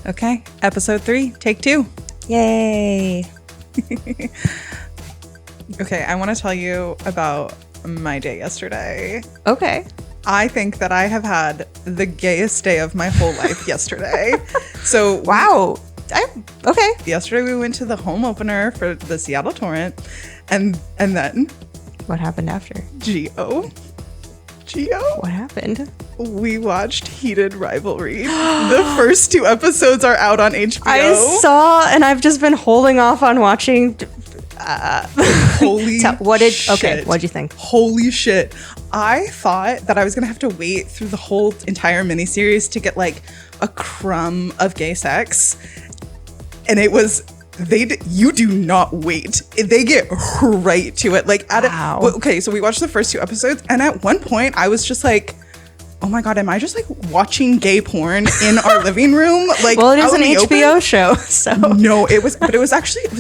Okay, episode 3, take 2. Yay. Okay, I want to tell you about my day yesterday. Okay. I think that I have had the gayest day of my whole life yesterday. So wow. Okay. Yesterday we went to the home opener for the Seattle Torrent, and then what happened after? Geo. What happened? We watched Heated Rivalry. The first 2 episodes are out on HBO. I saw, and I've just been holding off on watching. Holy shit. What'd you think? Holy shit. I thought that I was going to have to wait through the whole entire miniseries to get like a crumb of gay sex. And it was, you do not wait. They get right to it. Like, okay, so we watched the first 2 episodes, and at one point I was just like, oh my God, am I just like watching gay porn in our living room? Like, well, it is an HBO show, so. No, it was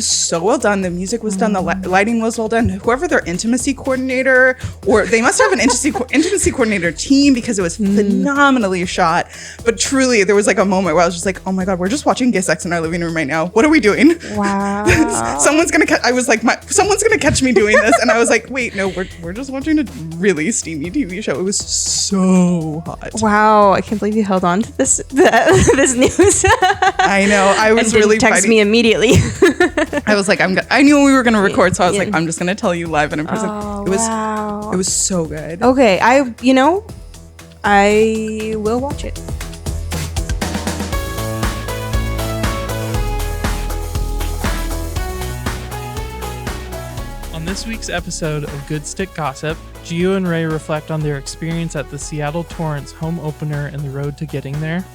so well done. The music was done, the lighting was well done. Whoever their intimacy coordinator, or they must have an intimacy coordinator team, because it was phenomenally shot. But truly, there was like a moment where I was just like, oh my God, we're just watching gay sex in our living room right now. What are we doing? Wow. Someone's gonna catch me doing this. And I was like, wait, no, we're just watching a really steamy TV show. It was so hot. Wow, I can't believe you held on to this news. I know. I was really text me immediately. I was like, I knew we were going to record, so I was like, I'm just going to tell you live and in person. Oh, it was so good. Okay, I will watch it. On this week's episode of Good Stick Gossip, Gio and Ray reflect on their experience at the Seattle Torrent's home opener and the road to getting there.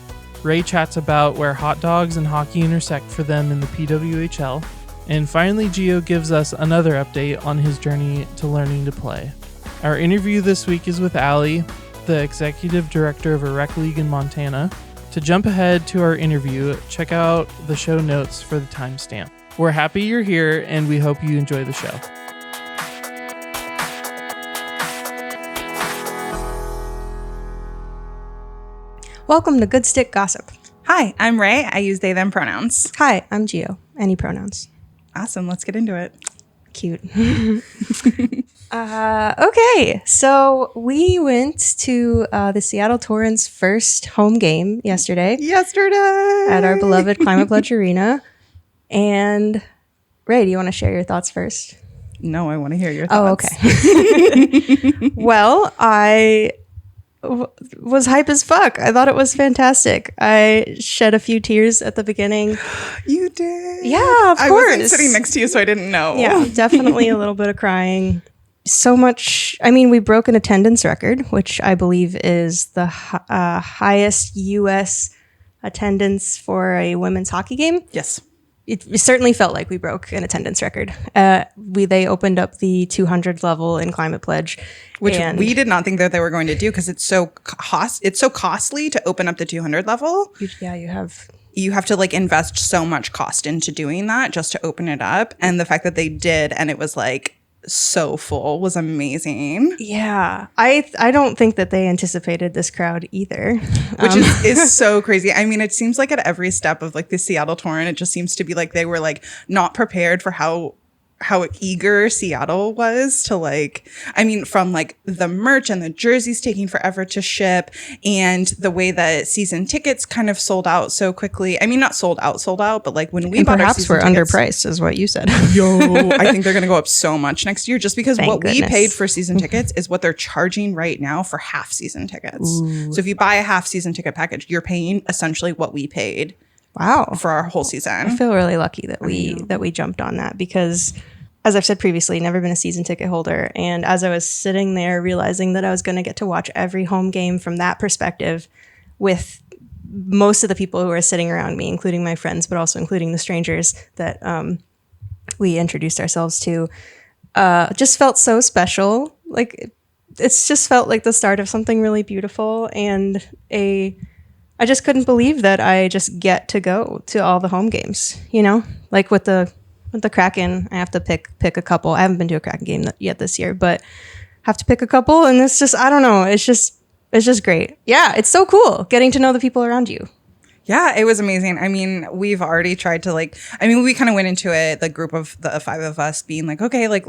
Ray chats about where hot dogs and hockey intersect for them in the PWHL. And finally, Gio gives us another update on his journey to learning to play. Our interview this week is with Allie, the executive director of a rec league in Montana. To jump ahead to our interview, check out the show notes for the timestamp. We're happy you're here, and we hope you enjoy the show. Welcome to Good Stick Gossip. Hi, I'm Ray. I use they, them pronouns. Hi, I'm Gio. Any pronouns. Awesome. Let's get into it. Cute. Okay, so we went to the Seattle Torrent's first home game yesterday. At our beloved Climate Pledge Arena. And Ray, do you want to share your thoughts first? No, I want to hear your thoughts. Oh, okay. Well, I was hype as fuck. I thought it was fantastic. I shed a few tears at the beginning. You did? Yeah, of course. I wasn't sitting next to you, so I didn't know. Yeah, definitely a little bit of crying. So much. I mean, we broke an attendance record, which I believe is the highest U.S. attendance for a women's hockey game. Yes. It certainly felt like we broke an attendance record. They opened up the 200 level in Climate Pledge, which we did not think that they were going to do, because it's so costly to open up the 200 level. You have to like invest so much cost into doing that just to open it up, and the fact that they did, and it was like so full, was amazing. Yeah, I don't think that they anticipated this crowd either, which is so crazy. I mean, it seems like at every step of like the Seattle Torrent, it just seems to be like they were like not prepared for how eager Seattle was to like, I mean, from like the merch and the jerseys taking forever to ship, and the way that season tickets kind of sold out so quickly. I mean, not sold out, but like when we bought perhaps we're underpriced is what you said. I think they're going to go up so much next year, just because Thank goodness. We paid for season tickets is what they're charging right now for half season tickets. Ooh. So if you buy a half season ticket package, you're paying essentially what we paid. Wow. For our whole season. I feel really lucky that we jumped on that, because as I've said previously, never been a season ticket holder. And as I was sitting there realizing that I was going to get to watch every home game from that perspective with most of the people who were sitting around me, including my friends, but also including the strangers that we introduced ourselves to, just felt so special. Like, it's just felt like the start of something really beautiful, and I just couldn't believe that I just get to go to all the home games, you know? Like with the Kraken, I have to pick a couple. I haven't been to a Kraken game yet this year, but have to pick a couple, and it's just, I don't know, it's just great. Yeah, it's so cool getting to know the people around you. Yeah, it was amazing. I mean, we've already tried to we kind of went into it, the group of the 5 of us being like, okay, like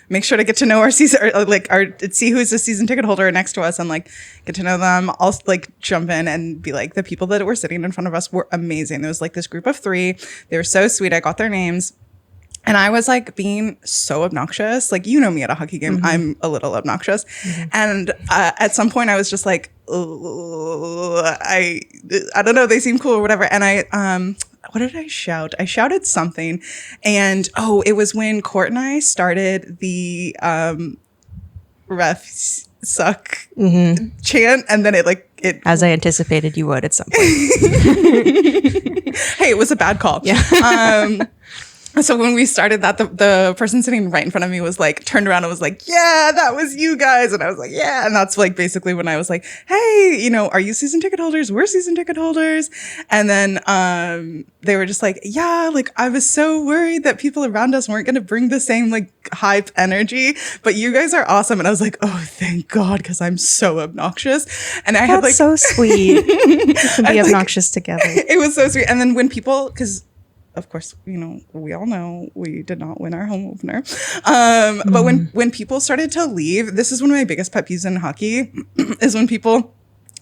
make sure to get to know our season, or like see who's a season ticket holder next to us and like get to know them. I'll like jump in and be like, the people that were sitting in front of us were amazing. There was like this group of 3. They were so sweet. I got their names. And I was like being so obnoxious. Like, you know me at a hockey game, I'm a little obnoxious. And at some point I was just like, I don't know, they seem cool or whatever. And what did I shout? I shouted something. And it was when Court and I started the refs suck chant. And then it As I anticipated you would at some point. Hey, it was a bad call. Yeah. So when we started that, the person sitting right in front of me was like, turned around and was like, yeah, that was you guys. And I was like, yeah. And that's like basically when I was like, hey, you know, are you season ticket holders? We're season ticket holders. And then they were just like, yeah, like I was so worried that people around us weren't going to bring the same like hype energy, but you guys are awesome. And I was like, oh, thank God, because I'm so obnoxious. And I had like so sweet to be obnoxious together. It was so sweet. And then when people, because of course, you know, we all know we did not win our home opener. But when people started to leave, this is one of my biggest pet peeves in hockey, is when people,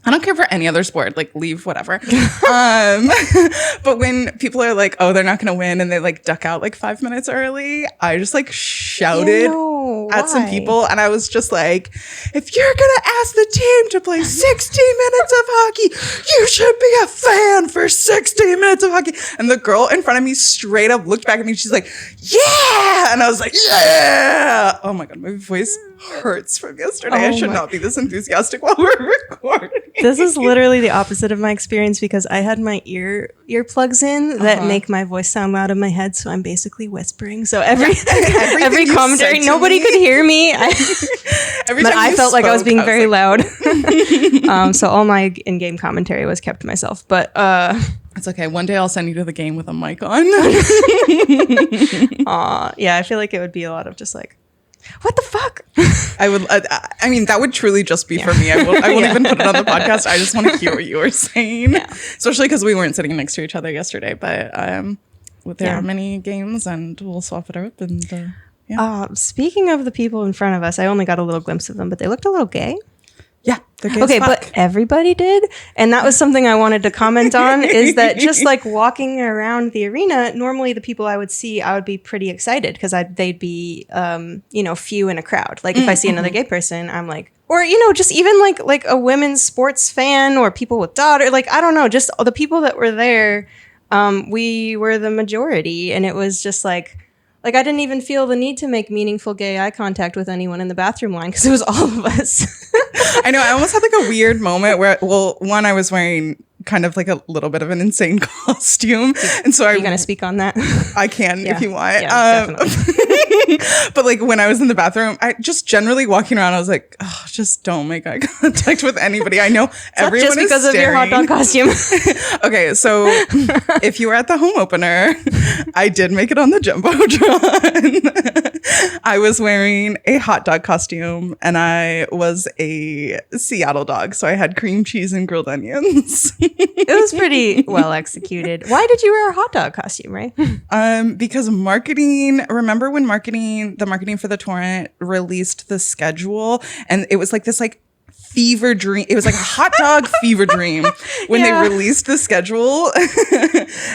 I don't care for any other sport, like leave, whatever. But when people are like, oh, they're not going to win, and they like duck out like 5 minutes early, I just like shouted at some people. And I was just like, if you're going to ask the team to play 60 minutes of hockey, you should be a fan for 60 minutes of hockey. And the girl in front of me straight up looked back at me. She's like, yeah. And I was like, yeah. Oh my God, my voice hurts from yesterday. I should not be this enthusiastic while we're recording. This is literally the opposite of my experience because I had my earplugs in that make my voice sound loud in my head, so I'm basically whispering. So every commentary, nobody could hear me. But I felt like I was being very loud. So all my in-game commentary was kept to myself. But it's okay. One day I'll send you to the game with a mic on. Yeah, I feel like it would be a lot of just like, what the fuck? I would. I mean, that would truly just be for me. I won't even put it on the podcast. I just want to hear what you were saying, especially because we weren't sitting next to each other yesterday. But there are many games, and we'll swap it up. And speaking of the people in front of us, I only got a little glimpse of them, but they looked a little gay. Yeah. Okay, but everybody did. And that was something I wanted to comment on is that just like walking around the arena, normally the people I would see, I would be pretty excited because they'd be, few in a crowd. Like if I see another gay person, I'm like, or, just even like a women's sports fan or people with daughter, like, I don't know, just the people that were there, we were the majority. And it was just like I didn't even feel the need to make meaningful gay eye contact with anyone in the bathroom line because it was all of us. I know. I almost had like a weird moment where, one, I was wearing kind of like a little bit of an insane costume. And so Are you going to speak on that? I can if you want. Yeah, definitely. But like when I was in the bathroom, I just generally walking around, I was like, oh, just don't make eye contact with ananybody. I know everyone is just because staring. of your hot dog costume. Okay, so if you were at the home opener, I did make it on the Jumbotron. I was wearing a hot dog costume and I was a Seattle dog. So I had cream cheese and grilled onions. It was pretty well executed. Why did you wear a hot dog costume, right? Because remember when the marketing for the Torrent released the schedule and it was like this like fever dream. It was like a hot dog fever dream when they released the schedule.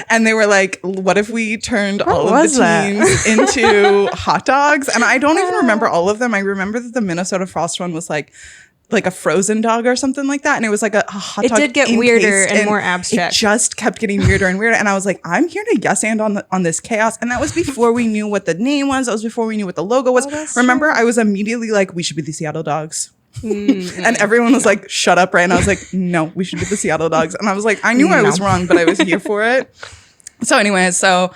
And they were like, what if we turned all of the teams into hot dogs? And I don't even remember all of them. I remember that the Minnesota Frost one was like a frozen dog or something like that. And it was like a hot dog. It did get weirder and more abstract. It just kept getting weirder and weirder. And I was like, I'm here to yes and on this chaos. And that was before we knew what the name was. That was before we knew what the logo was. Remember, I was immediately like, we should be the Seattle Dogs. And everyone was like, shut up, right? And I was like, no, we should be the Seattle Dogs. And I was like, I knew I was wrong, but I was here for it. So anyway,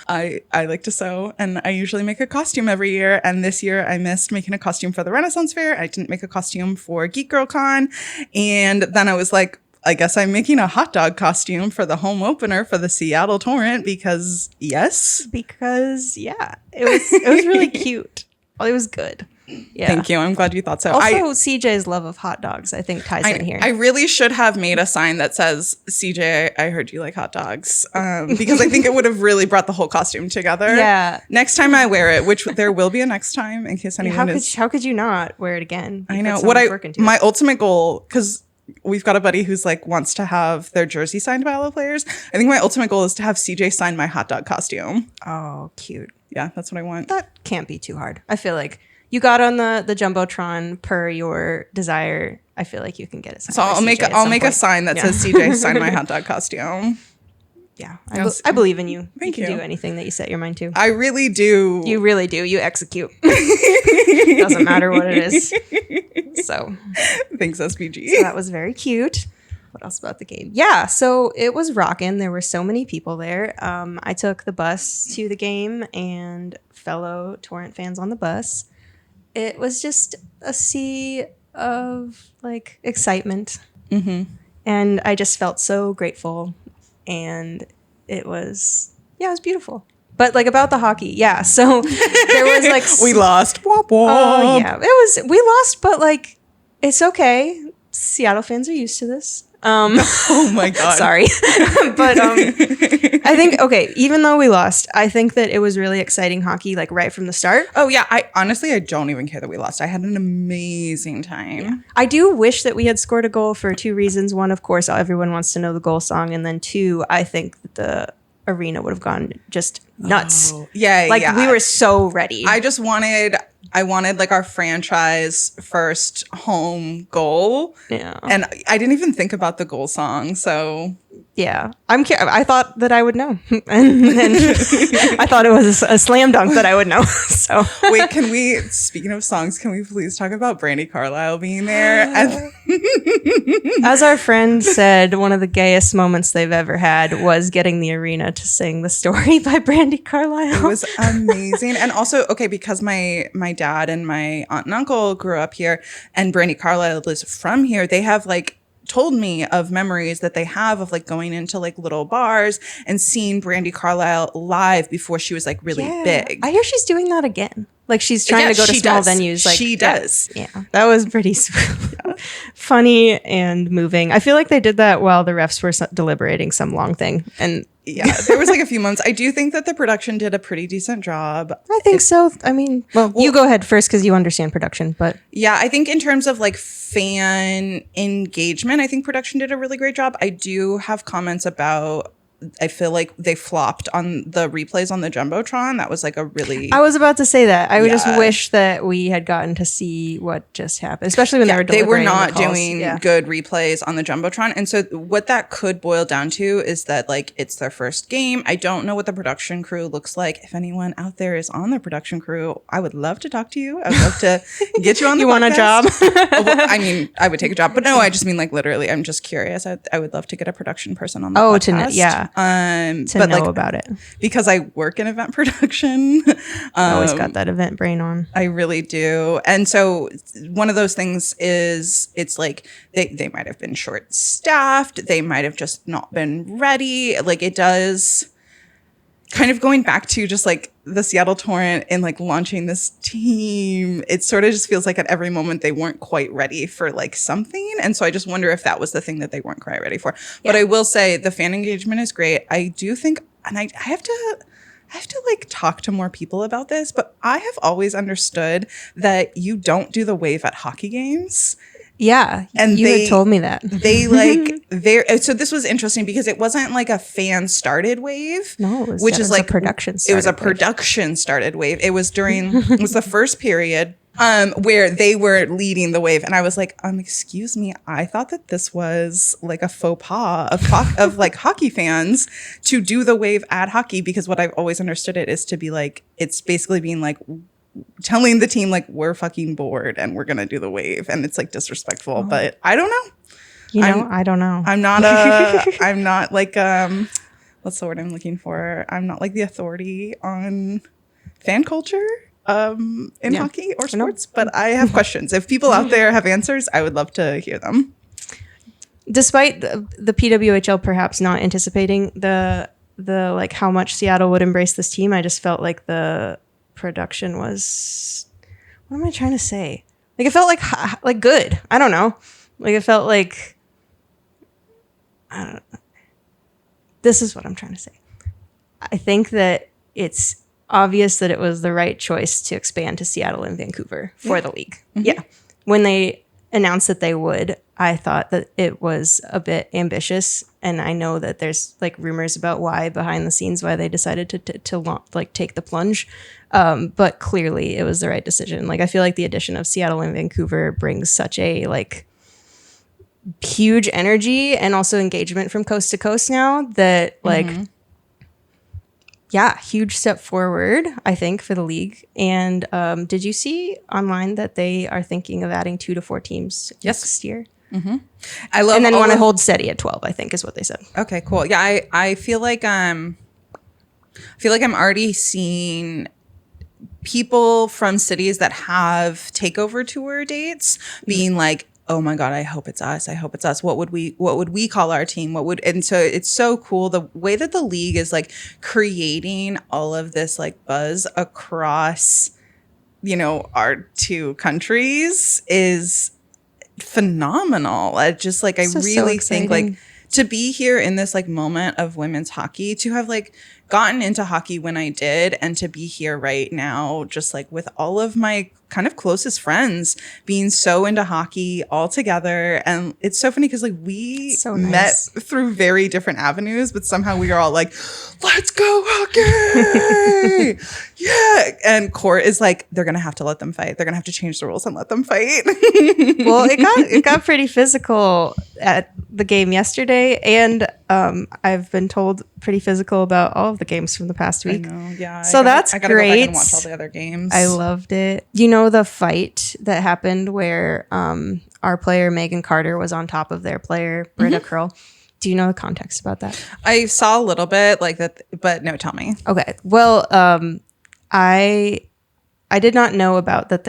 I like to sew and I usually make a costume every year. And this year I missed making a costume for the Renaissance Fair. I didn't make a costume for Geek Girl Con. And then I was like, I guess I'm making a hot dog costume for the home opener for the Seattle Torrent because it was really cute. It was good. Yeah. Thank you. I'm glad you thought so. Also, CJ's love of hot dogs, I think, ties in here. I really should have made a sign that says, CJ, I heard you like hot dogs. Because I think it would have really brought the whole costume together. Yeah. Next time I wear it, which there will be a next time in case anyone How could you not wear it again? I know. My ultimate goal, because we've got a buddy who's like wants to have their jersey signed by all the players. I think my ultimate goal is to have CJ sign my hot dog costume. Oh, cute. Yeah, that's what I want. That can't be too hard. I feel like you got on the Jumbotron per your desire. I feel like you can get it signed. So I'll make a sign that says CJ sign my hot dog costume. Yeah, I believe in you. Thank you you. can do anything that you set your mind to. I really do. You really do. You execute. Doesn't matter what it is. So thanks, SPG. So that was very cute. What else about the game? Yeah, so it was rocking. There were so many people there. I took the bus to the game and fellow Torrent fans on the bus. It was just a sea of like excitement. Mm-hmm. And I just felt so grateful. And it was beautiful. But like about the hockey, yeah. So there was like we lost. Womp womp. Oh yeah, we lost, but like it's okay. Seattle fans are used to this. Oh my god. Sorry. But I think even though we lost, I think that it was really exciting hockey like right from the start. Oh yeah, I don't even care that we lost. I had an amazing time. Yeah. I do wish that we had scored a goal for two reasons. One, of course, everyone wants to know the goal song, and then two, I think that the arena would have gone just nuts. Oh, yeah. We were so ready. I wanted like our franchise first home goal. Yeah. And I didn't even think about the goal song. So yeah, I thought that I would know. and I thought it was a slam dunk that I would know. So wait, speaking of songs, can we please talk about Brandi Carlile being there? As our friend said, one of the gayest moments they've ever had was getting the arena to sing The Story by Brandi Carlile. It was amazing. And also, because my dad and my aunt and uncle grew up here and Brandi Carlile is from here, they have like told me of memories that they have of like going into like little bars and seeing Brandi Carlile live before she was like really big. I hear she's doing that again. Like she's trying to go to small venues. Like she does. Yeah, that was pretty funny and moving. I feel like they did that while the refs were deliberating some long thing. And yeah, there was like a few months. I do think that the production did a pretty decent job. I think so. I mean, well, you go ahead first because you understand production. But yeah, I think in terms of like fan engagement, I think production did a really great job. I do have comments about, I feel like they flopped on the replays on the Jumbotron. That was like a really... I was about to say that. I would just wish that we had gotten to see what just happened, especially when they were delivering. They were not doing Yeah. good replays on the Jumbotron. And so what that could boil down to is that like it's their first game. I don't know what the production crew looks like. If anyone out there is on the production crew, I would love to talk to you. I would love to get you on the You podcast. want a job? Well, I mean, I would take a job. But no, I just mean like literally, I'm just curious. I would love to get a production person on the podcast. To know about it, because I work in event production. Always got that event brain on. I really do. And so one of those things is it's like they might have been short staffed. They might have just not been ready. Like it does kind of going back to just like the Seattle Torrent and like launching this team. It sort of just feels like at every moment they weren't quite ready for like something. And so I just wonder if that was the thing that they weren't quite ready for. Yeah. But I will say the fan engagement is great. I do think, and I have to like talk to more people about this, but I have always understood that you don't do the wave at hockey games. Yeah, and you had told me that. So this was interesting because it wasn't like a fan started wave. No, it was like a production started It was a production started wave. It was it was the first period where they were leading the wave. And I was like, excuse me, I thought that this was like a faux pas of like hockey fans to do the wave at hockey, because what I've always understood it is to be like, it's basically being like, telling the team like we're fucking bored and we're gonna do the wave, and it's like disrespectful. But I don't know. I don't know. I'm not like what's the word I'm looking for? I'm not like the authority on fan culture in hockey or sports, but I have questions. If people out there have answers, I would love to hear them. Despite the PWHL perhaps not anticipating the like how much Seattle would embrace this team, I just felt like the production wasn't what am I trying to say? Like, it felt like good. I don't know. Like, it felt like, I don't know. This is what I'm trying to say. I think that it's obvious that it was the right choice to expand to Seattle and Vancouver for the league. Mm-hmm. Yeah. When they announced that they would, I thought that it was a bit ambitious. And I know that there's like rumors about why behind the scenes, why they decided to take the plunge. But clearly it was the right decision. Like, I feel like the addition of Seattle and Vancouver brings such a like huge energy and also engagement from coast to coast now that like, yeah, huge step forward, I think, for the league. And did you see online that they are thinking of adding 2 to 4 teams next year? Mm-hmm. I love, and then want to hold steady at 12, I think, is what they said. Okay, cool. Yeah, I feel like I'm already seeing people from cities that have takeover tour dates being like, oh my God, I hope it's us. I hope it's us. What would we call our team? And so it's so cool the way that the league is like creating all of this like buzz across, our 2 countries is phenomenal. I really think like to be here in this like moment of women's hockey, to have like gotten into hockey when I did, and to be here right now, just like with all of my kind of closest friends being so into hockey all together. And it's so funny because like we met through very different avenues, but somehow we are all like, let's go hockey. Yeah. And Court is like, they're going to have to let them fight. They're going to have to change the rules and let them fight. Well, it got pretty physical at the game yesterday. And I've been told pretty physical about all of the games from the past week. I know, yeah. So that's great. I gotta go back and watch all the other games. I loved it. The fight that happened where our player Megan Carter was on top of their player Britta Curl. Do you know the context about that? I saw a little bit like that, but no, tell me. Okay. Well, I did not know about that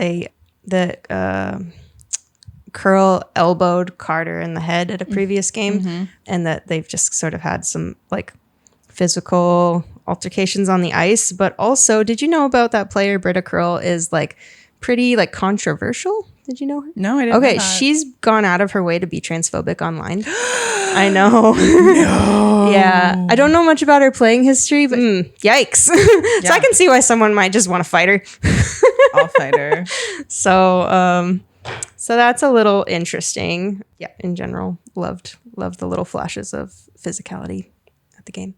Curl elbowed Carter in the head at a previous game, and that they've just sort of had some like physical altercations on the ice. But also, did you know about that player Britta Curl is like pretty like controversial? Did you know her? No, I didn't. Okay, she's gone out of her way to be transphobic online. I know. No. Yeah, I don't know much about her playing history, but yikes. So I can see why someone might just want to fight her. I'll fight her. So that's a little interesting. Yeah, in general, loved the little flashes of physicality at the game.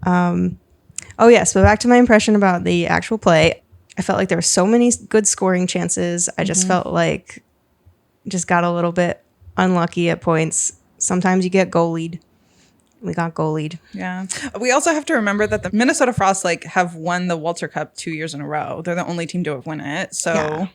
Oh yes, but back to my impression about the actual play. I felt like there were so many good scoring chances. I just felt like just got a little bit unlucky at points. Sometimes you get goalied. We got goalied. Yeah. We also have to remember that the Minnesota Frost have won the Walter Cup 2 years in a row. They're the only team to have won it. So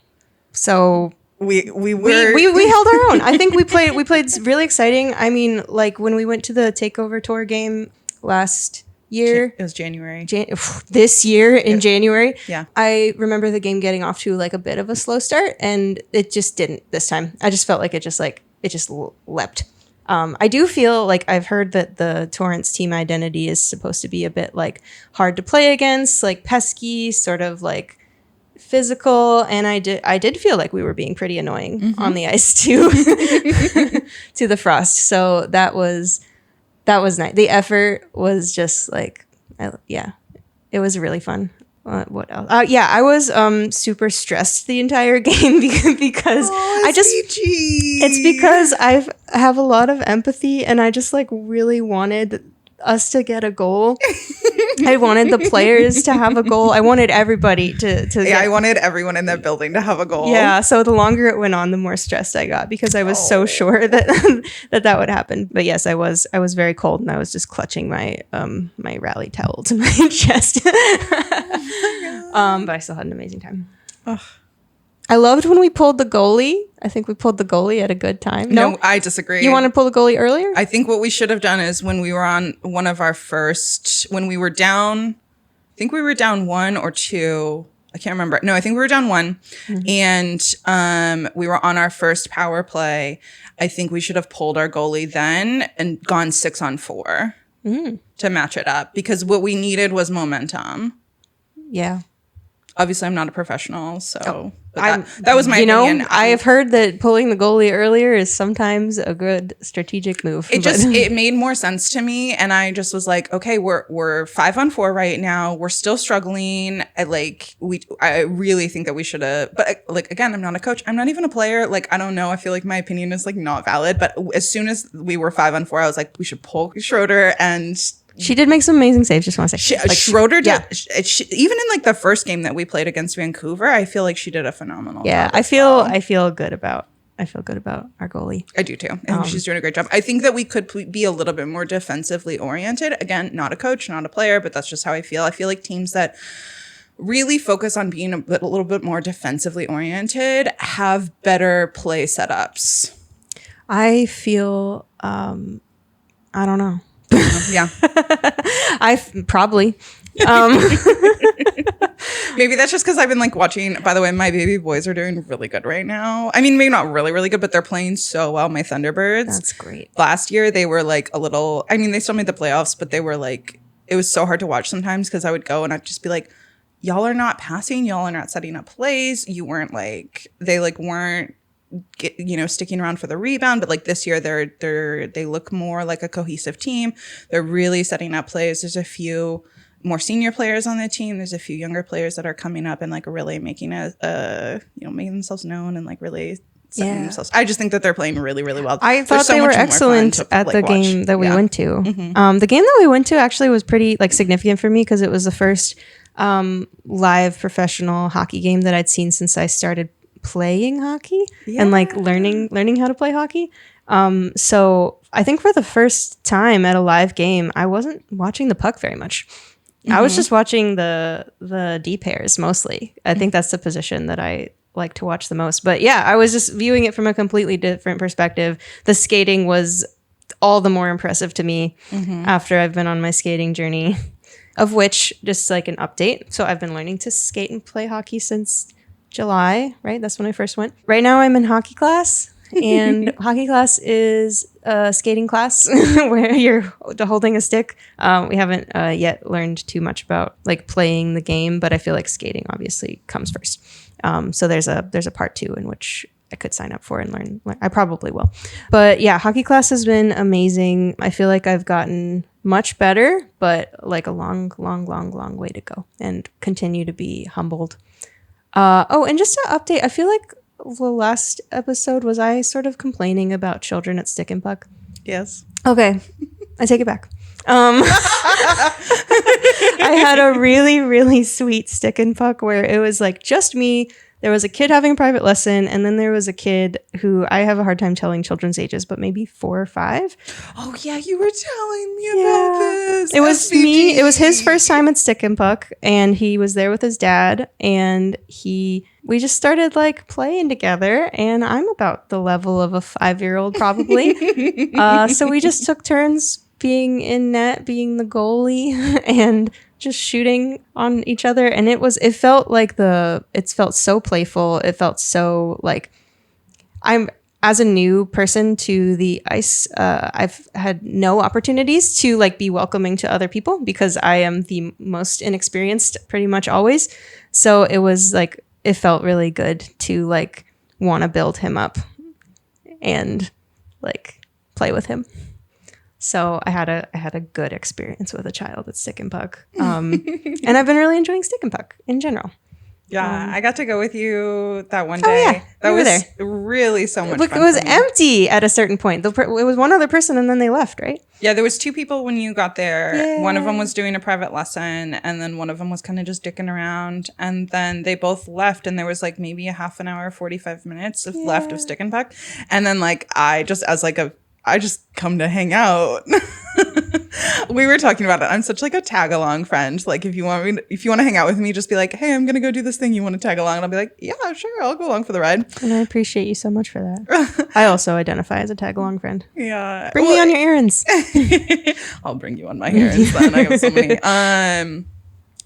we held our own. I think we played really exciting. I mean, like when we went to the Takeover Tour game last year. It was January. This year in January. Yeah. I remember the game getting off to like a bit of a slow start, and it just didn't this time. I just felt like it just leapt. I do feel like I've heard that the Torrent's team identity is supposed to be a bit like hard to play against, like pesky, sort of like physical, and I did feel like we were being pretty annoying on the ice too to the Frost. So that was nice. The effort was just like, it was really fun. What else? I was super stressed the entire game because it's because I have a lot of empathy, and I just like really wanted us to get a goal. I wanted the players to have a goal. I wanted everybody to I wanted everyone in that building to have a goal. Yeah, so the longer it went on, the more stressed I got because I was so sure that would happen. But yes, I was very cold, and I was just clutching my my rally towel to my chest. But I still had an amazing time. Ugh. I loved when we pulled the goalie. I think we pulled the goalie at a good time. No, I disagree. You want to pull the goalie earlier? I think what we should have done is when we were on one of our first, when we were down, I think we were down 1 or 2. I can't remember. No, I think we were down 1. And we were on our first power play. I think we should have pulled our goalie then and gone 6-on-4 to match it up, because what we needed was momentum. Yeah. Obviously, I'm not a professional, so but I'm- that was my opinion. I have heard that pulling the goalie earlier is sometimes a good strategic move. It made more sense to me, and I just was like, okay, we're 5-on-4 right now. We're still struggling. I really think that we should have. But like again, I'm not a coach. I'm not even a player. Like I don't know. I feel like my opinion is like not valid. But as soon as we were 5-on-4, I was like, we should pull Schroeder and. She did make some amazing saves. Just want to say, Schroeder did. Yeah. Even in like the first game that we played against Vancouver, I feel like she did a phenomenal job. I feel good about our goalie. I do too. I think she's doing a great job. I think that we could be a little bit more defensively oriented. Again, not a coach, not a player, but that's just how I feel. I feel like teams that really focus on being a little bit more defensively oriented have better play setups. I feel. I don't know. Yeah. Probably. Maybe that's just because I've been like watching. By the way, my baby boys are doing really good right now. I mean, maybe not really, really good, but they're playing so well. My Thunderbirds. That's great. Last year, they were like a little. I mean, they still made the playoffs, but they were like. It was so hard to watch sometimes because I would go and I'd just be like, "Y'all are not passing. Y'all are not setting up plays. You weren't like they like weren't." Sticking around for the rebound, but like this year they look more like a cohesive team. They're really setting up plays. There's a few more senior players on the team. There's a few younger players that are coming up and like really making making themselves known and like really setting themselves. I just think that they're playing really, really well. I thought they were excellent at the game that we went to. The game that we went to actually was pretty like significant for me because it was the first live professional hockey game that I'd seen since I started playing hockey and like learning how to play hockey. So I think for the first time at a live game, I wasn't watching the puck very much. I was just watching the D pairs mostly. I think that's the position that I like to watch the most. But yeah, I was just viewing it from a completely different perspective. The skating was all the more impressive to me after I've been on my skating journey, of which just like an update. So I've been learning to skate and play hockey since July, right? That's when I first went. Right now I'm in hockey class, and hockey class is a skating class where you're holding a stick. We haven't yet learned too much about like playing the game, but I feel like skating obviously comes first. So there's a part 2 in which I could sign up for and learn. I probably will. But yeah, hockey class has been amazing. I feel like I've gotten much better, but like a long way to go, and continue to be humbled. And just to update, I feel like the last episode was I sort of complaining about children at Stick and Puck. Yes. Okay, I take it back. I had a really, really sweet Stick and Puck where it was like just me. There was a kid having a private lesson, and then there was a kid who I have a hard time telling children's ages, but maybe 4 or 5. Oh yeah, you were telling me about this. It was me. It was his first time at Stick and Puck, and he was there with his dad, and we just started like playing together, and I'm about the level of a 5-year-old probably. So we just took turns being in net, being the goalie, and just shooting on each other. And it felt so playful. It felt so like I'm, as a new person to the ice, I've had no opportunities to like be welcoming to other people because I am the most inexperienced pretty much always. So it was like, it felt really good to like want to build him up and like play with him. So I had a good experience with a child at Stick and Puck. And I've been really enjoying Stick and Puck in general. Yeah, I got to go with you that one day. Yeah, that was really so much fun. It was empty at a certain point. It was one other person and then they left, right? Yeah, there was 2 people when you got there. Yeah. One of them was doing a private lesson, and then one of them was kind of just dicking around. And then they both left, and there was like maybe a half an hour, 45 minutes left of Stick and Puck. And then like I just come to hang out. We were talking about it. I'm such like a tag along friend. Like if you want to hang out with me, just be like, hey, I'm gonna go do this thing. You want to tag along? And I'll be like, yeah, sure, I'll go along for the ride. And I appreciate you so much for that. I also identify as a tag along friend. Yeah, bring me on your errands. I'll bring you on my errands. Then I have so many.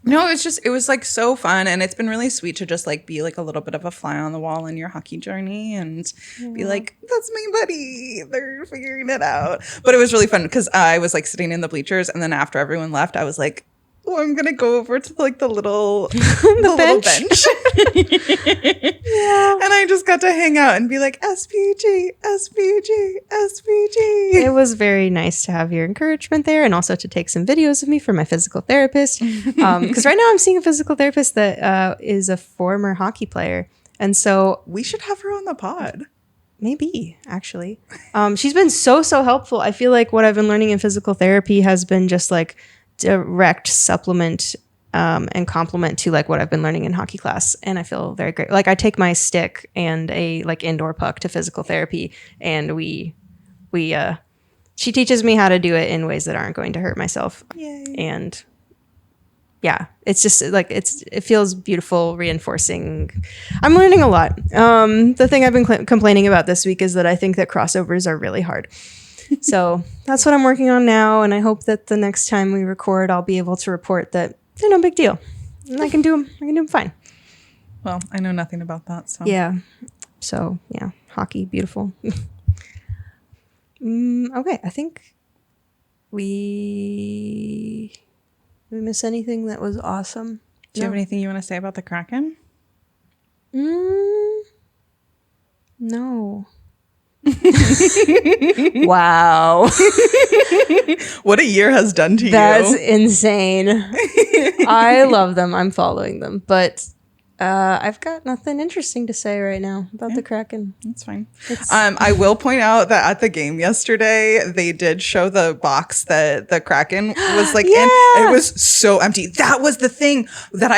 No, it was like so fun, and it's been really sweet to just like be like a little bit of a fly on the wall in your hockey journey and be like, that's my buddy. They're figuring it out. But it was really fun because I was like sitting in the bleachers, and then after everyone left, I was like, So I'm gonna go over to like the little the bench. little bench. Yeah. And I just got to hang out and be like, SPG, SPG, SPG. It was very nice to have your encouragement there, and also to take some videos of me for my physical therapist. Because right now I'm seeing a physical therapist that is a former hockey player. And so We should have her on the pod. maybe, actually. She's been so helpful. I feel like what I've been learning in physical therapy has been just like direct supplement and complement to like what I've been learning in hockey class. And I feel very great. Like I take my stick and a like indoor puck to physical therapy, and she teaches me how to do it in ways that aren't going to hurt myself. Yay. And yeah, it's just like it feels beautiful, reinforcing. I'm learning a lot. The thing I've been complaining about this week is that I think that crossovers are really hard. So that's what I'm working on now, and I hope that the next time we record, I'll be able to report that they're no big deal, and I can do them fine. Well, I know nothing about that. So Yeah. So yeah, hockey, beautiful. Okay, I think we miss anything that was awesome. Do you have anything you want to say about the Kraken? No. Wow. What a year has done to That's you. insane. I love them. I'm following them. But I've got nothing interesting to say right now about the Kraken. That's fine. I will point out that at the game yesterday, they did show the box that the Kraken was like in. And it was so empty. That was the thing that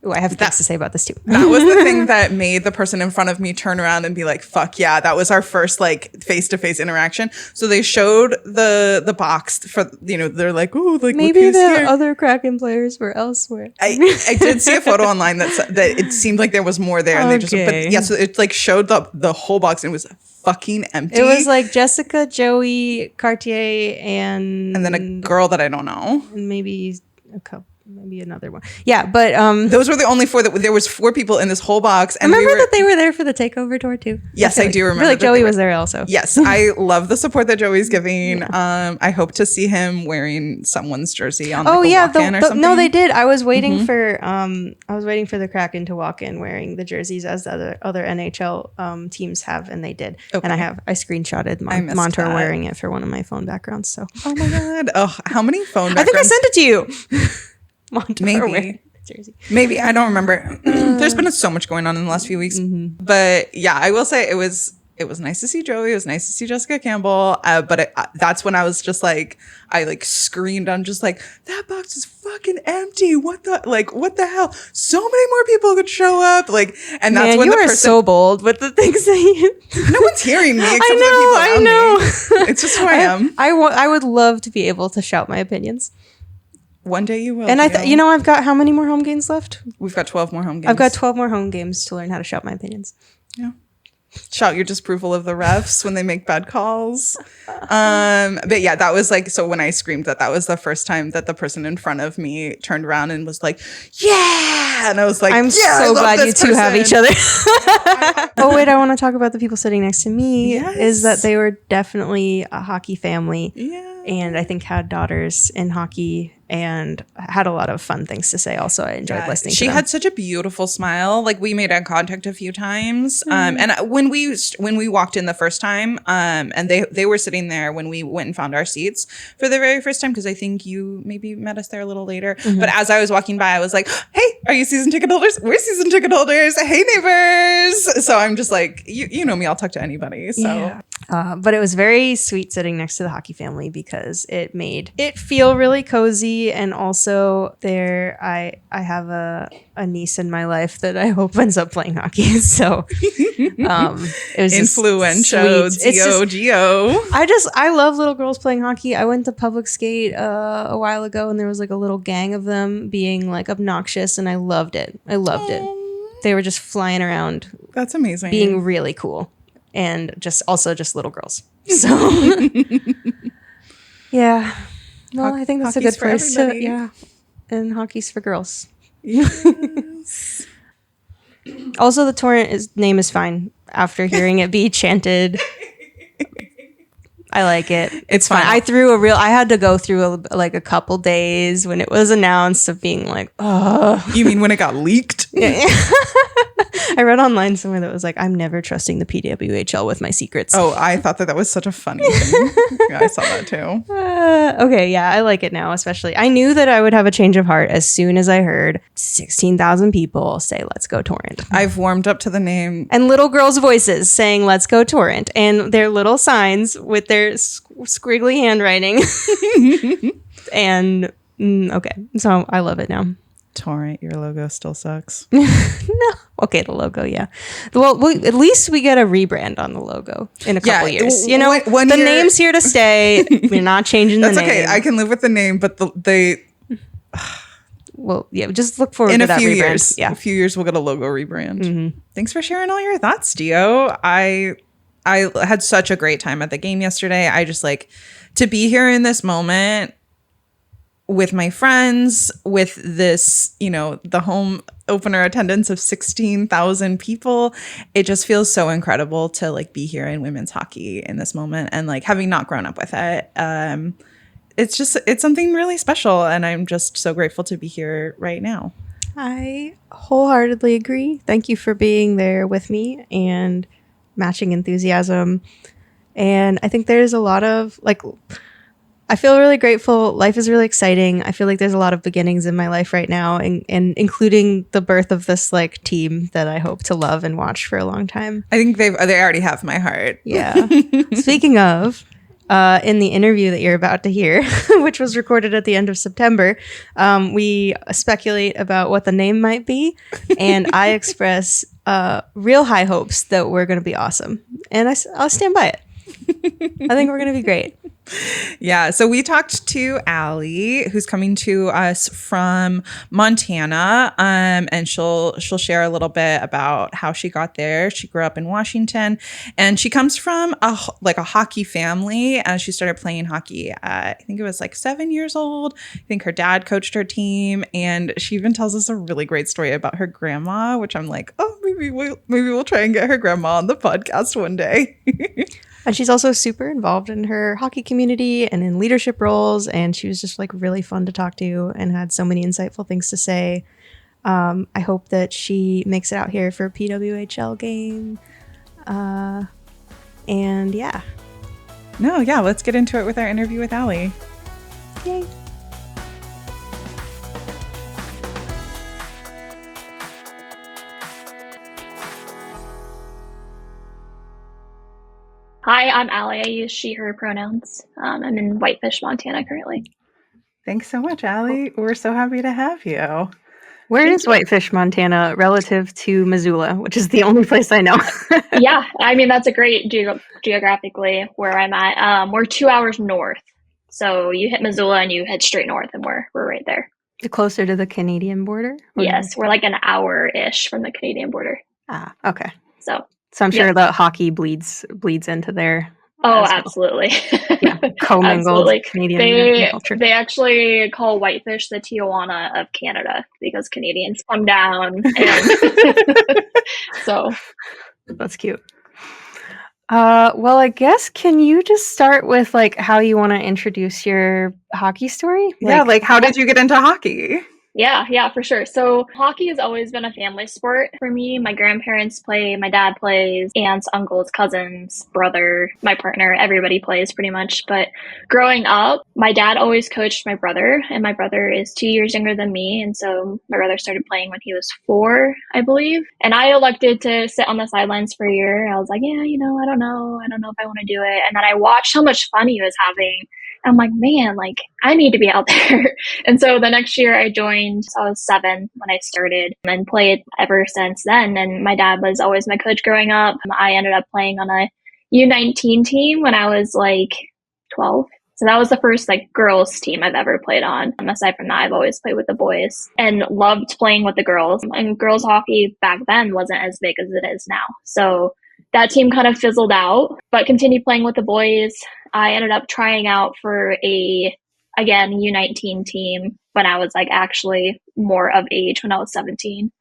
Ooh, I have things to say about this too. that was the thing that made the person in front of me turn around and be like, fuck yeah, that was our first like face-to-face interaction. So they showed the box for, they're like, oh, like Maybe the other Kraken players were elsewhere. I did see a photo online that it seemed like there was more there, and they just so it like showed the whole box, and it was fucking empty. It was like Jessica, Joey, Cartier, and then a girl that I don't know, and maybe a couple. Maybe another one. Yeah, but those were the only four there was 4 people in this whole box. And remember that they were there for the takeover tour too? Yes, I do remember. I feel like Joey was there also. Yes, I love the support that Joey's giving. I hope to see him wearing someone's jersey on walk-in or something. No, they did. I was waiting for the Kraken to walk in wearing the jerseys as the other NHL teams have, and they did. Okay. And I screenshotted Montour wearing it for one of my phone backgrounds. So oh my god, how many phone backgrounds? I think I sent it to you. Maybe I don't remember. There's been so much going on in the last few weeks, but yeah, I will say it was nice to see Joey. It was nice to see Jessica Campbell. But that's when I was just like, I like screamed. I'm just like, that box is fucking empty. What the hell? So many more people could show up. Like, and that's when you are so bold with the things that you. No one's hearing me except for the people around me. It's just who I am. I would love to be able to shout my opinions. One day you will. And I've got how many more home games left? We've got 12 more home games. I've got 12 more home games to learn how to shout my opinions. Yeah. Shout your disapproval of the refs when they make bad calls. But yeah, that was like, so when I screamed that was the first time that the person in front of me turned around and was like, yeah. And I was like, I'm so glad you two have each other. Oh, wait, I want to talk about the people sitting next to me. Yes. Is that they were definitely a hockey family. Yeah. And I think had daughters in hockey and had a lot of fun things to say. Also, I enjoyed listening to them. She had such a beautiful smile. Like, we made eye contact a few times. And when we walked in the first time, and they were sitting there when we went and found our seats for the very first time, because I think you maybe met us there a little later. But as I was walking by, I was like, hey, are you season ticket holders? We're season ticket holders. Hey, neighbors. So I'm just like, you know me, I'll talk to anybody. So. Yeah. But it was very sweet sitting next to the hockey family because it made it feel really cozy. And also I have a niece in my life that I hope ends up playing hockey. So it was influential. Geo. I love little girls playing hockey. I went to public skate a while ago, and there was like a little gang of them being like obnoxious, and I loved it. It. They were just flying around. That's amazing. Being really cool. And just little girls. So yeah. Well, I think that's a good place to, yeah. And hockey's for girls. Yes. Also, the Torrent name is fine after hearing it be chanted I like it. It's fine. I had to go through a couple days when it was announced of being like, oh. You mean when it got leaked? I read online somewhere that was like, I'm never trusting the PWHL with my secrets. Oh, I thought that was such a funny thing. Yeah, I saw that too. Okay, yeah, I like it now, especially. I knew that I would have a change of heart as soon as I heard 16,000 people say, let's go Torrent. I've warmed up to the name. And little girls' voices saying, let's go Torrent. And their little signs with their squiggly handwriting. And, okay, so I love it now. Torrent, your logo still sucks. No. Okay, the logo, yeah. Well, at least we get a rebrand on the logo in a couple years. You know, the name's here to stay. We're not changing the name. That's okay. I can live with the name, but well, yeah, just look forward to that rebrand. Years. Yeah. In a few years, we'll get a logo rebrand. Thanks for sharing all your thoughts, Dio. I had such a great time at the game yesterday. I just to be here in this moment with my friends, with this, the home opener attendance of 16,000 people. It just feels so incredible to be here in women's hockey in this moment. And having not grown up with it, it's something really special. And I'm just so grateful to be here right now. I wholeheartedly agree. Thank you for being there with me and matching enthusiasm. And I think there's a lot of I feel really grateful. Life is really exciting. I feel like there's a lot of beginnings in my life right now, and including the birth of this team that I hope to love and watch for a long time. I think they already have my heart. Yeah. Speaking of, in the interview that you're about to hear, which was recorded at the end of September, we speculate about what the name might be, and I express real high hopes that we're going to be awesome, and I'll stand by it. I think we're going to be great. Yeah. So we talked to Allie, who's coming to us from Montana, and she'll share a little bit about how she got there. She grew up in Washington, and she comes from a hockey family. She started playing hockey at, I think it was 7 years old. I think her dad coached her team, and she even tells us a really great story about her grandma, which I'm like, oh, maybe we'll try and get her grandma on the podcast one day. And she's also super involved in her hockey community and in leadership roles. And she was just really fun to talk to and had so many insightful things to say. I hope that she makes it out here for a PWHL game. And yeah. No, yeah, let's get into it with our interview with Allie. Yay. Hi, I'm Allie. I use she, her pronouns. I'm in Whitefish, Montana currently. Thanks so much, Allie. We're so happy to have you. Where is Whitefish, Montana relative to Missoula, which is the only place I know? Yeah, I mean, that's a great geographically where I'm at. We're 2 hours north. So you hit Missoula and you head straight north and we're right there. Closer to the Canadian border? Yes, we're an hour-ish from the Canadian border. Ah, okay. So I'm sure the hockey bleeds into there. Oh, absolutely. Yeah, commingled Canadian culture. They actually call Whitefish the Tijuana of Canada because Canadians come down. And so that's cute. Well, I guess, can you just start with how you want to introduce your hockey story? Yeah, how did you get into hockey? Yeah, for sure. So hockey has always been a family sport for me. My grandparents play, my dad plays, aunts, uncles, cousins, brother, my partner, everybody plays pretty much. But growing up, my dad always coached my brother, and my brother is 2 years younger than me. And so my brother started playing when he was 4, I believe. And I elected to sit on the sidelines for a year. I was like, yeah, I don't know if I want to do it. And then I watched how much fun he was having. I'm like, man, I need to be out there. And so the next year I joined, so I was 7 when I started and played ever since then. And my dad was always my coach growing up. I ended up playing on a U19 team when I was 12. So that was the first girls team I've ever played on. Aside from that, I've always played with the boys and loved playing with the girls. And girls hockey back then wasn't as big as it is now. So that team kind of fizzled out, but continued playing with the boys. I ended up trying out for again, U19 team when I was actually more of age, when I was 17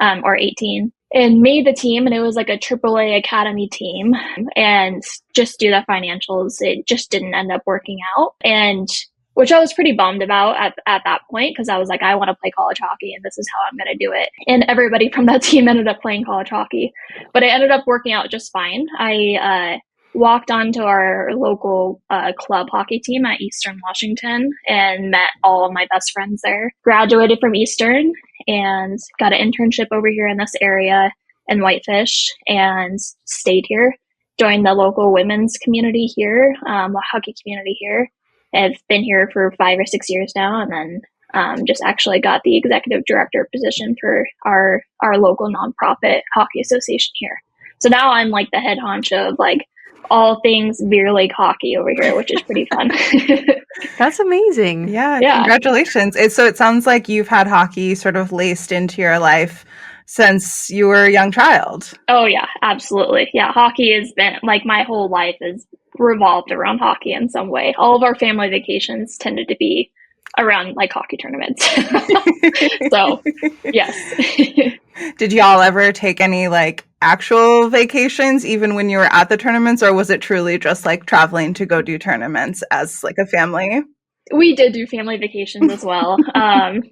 or 18. and made the team, and it was like a AAA academy team, and just due to financials, it just didn't end up working out, and which I was pretty bummed about at that point, because I was like, I want to play college hockey and this is how I'm going to do it. And everybody from that team ended up playing college hockey, but it ended up working out just fine. I walked onto our local club hockey team at Eastern Washington and met all of my best friends there. Graduated from Eastern and got an internship over here in this area in Whitefish and stayed here. Joined the local women's community here, the hockey community here. I've been here for 5 or 6 years now, and then just actually got the executive director position for our local nonprofit hockey association here. So now I'm like the head honcho of like all things beer league hockey over here, which is pretty fun. That's amazing. Yeah, congratulations. So it sounds like you've had hockey sort of laced into your life since you were a young child. Oh yeah, absolutely. Yeah, hockey has been like my whole life is revolved around hockey in some way. All of our family vacations tended to be around like hockey tournaments. So yes. Did y'all ever take any like actual vacations even when you were at the tournaments, or was it truly just like traveling to go do tournaments as like a family? We did do family vacations as well,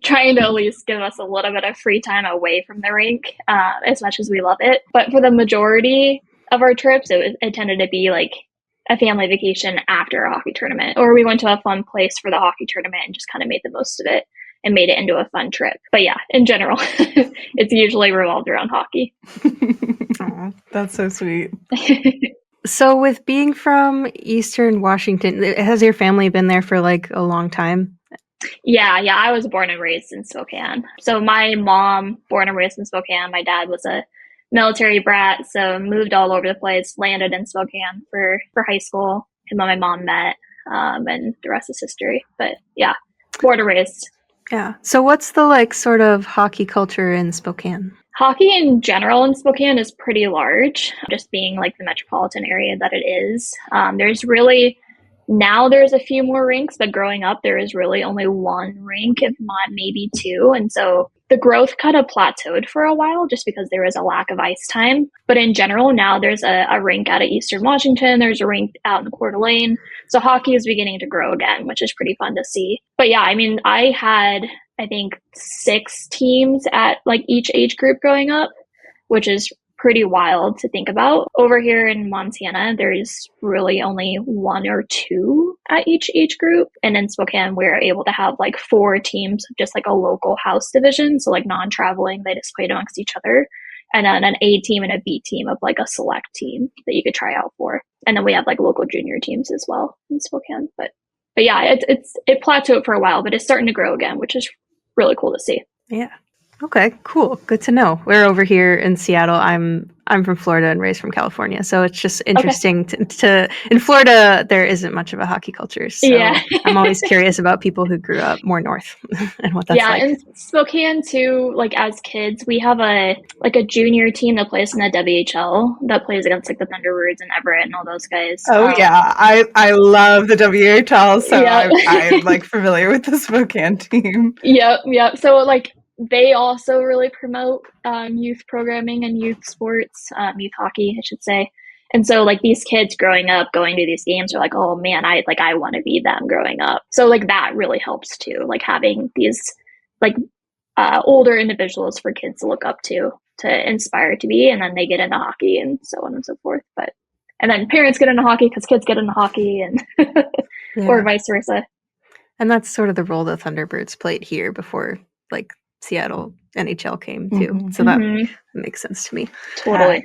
trying to at least give us a little bit of free time away from the rink, as much as we love it. But for the majority of our trips, it tended to be like a family vacation after a hockey tournament, or we went to a fun place for the hockey tournament and just kind of made the most of it and made it into a fun trip. But yeah, in general, it's usually revolved around hockey. Oh, that's so sweet. So with being from Eastern Washington, has your family been there for like a long time? Yeah, I was born and raised in Spokane. So my mom, born and raised in Spokane. My dad was a military brat, so moved all over the place, landed in Spokane for high school. Him and my mom met, and the rest is history. But yeah, born and raised. Yeah. So what's the like sort of hockey culture in Spokane? Hockey in general in Spokane is pretty large, just being like the metropolitan area that it is. There's a few more rinks, but growing up, there is really only one rink, if not maybe two. And so the growth kind of plateaued for a while just because there was a lack of ice time. But in general, now there's a rink out of Eastern Washington. There's a rink out in Coeur d'Alene. So hockey is beginning to grow again, which is pretty fun to see. But yeah, I mean, I had, I think, 6 teams at like each age group growing up, which is pretty wild to think about. Over here in Montana, there's really only 1 or 2 at each age group. And in Spokane, we're able to have like 4 teams of just like a local house division. So like non-traveling, they just played amongst each other. And then an A team and a B team of like a select team that you could try out for. And then we have like local junior teams as well in Spokane. But yeah, it plateaued for a while, but it's starting to grow again, which is really cool to see. Yeah. Okay, cool. Good to know. We're over here in Seattle. I'm from Florida and raised from California. So it's just interesting to in Florida, there isn't much of a hockey culture. So yeah. I'm always curious about people who grew up more north and what that's like. Yeah, and Spokane too, like as kids, we have a junior team that plays in the WHL that plays against like the Thunderbirds and Everett and all those guys. Oh yeah, I love the WHL, so yeah. I'm like familiar with the Spokane team. Yep. So like they also really promote youth programming and youth sports, youth hockey, I should say. And so like these kids growing up, going to these games are like, oh man, I want to be them growing up. So like that really helps too, like having these like older individuals for kids to look up to inspire to be, and then they get into hockey and so on and so forth. And then parents get into hockey because kids get into hockey, and or vice versa. And that's sort of the role the Thunderbirds played here before like Seattle NHL came too. Mm-hmm. So that makes sense to me. Totally.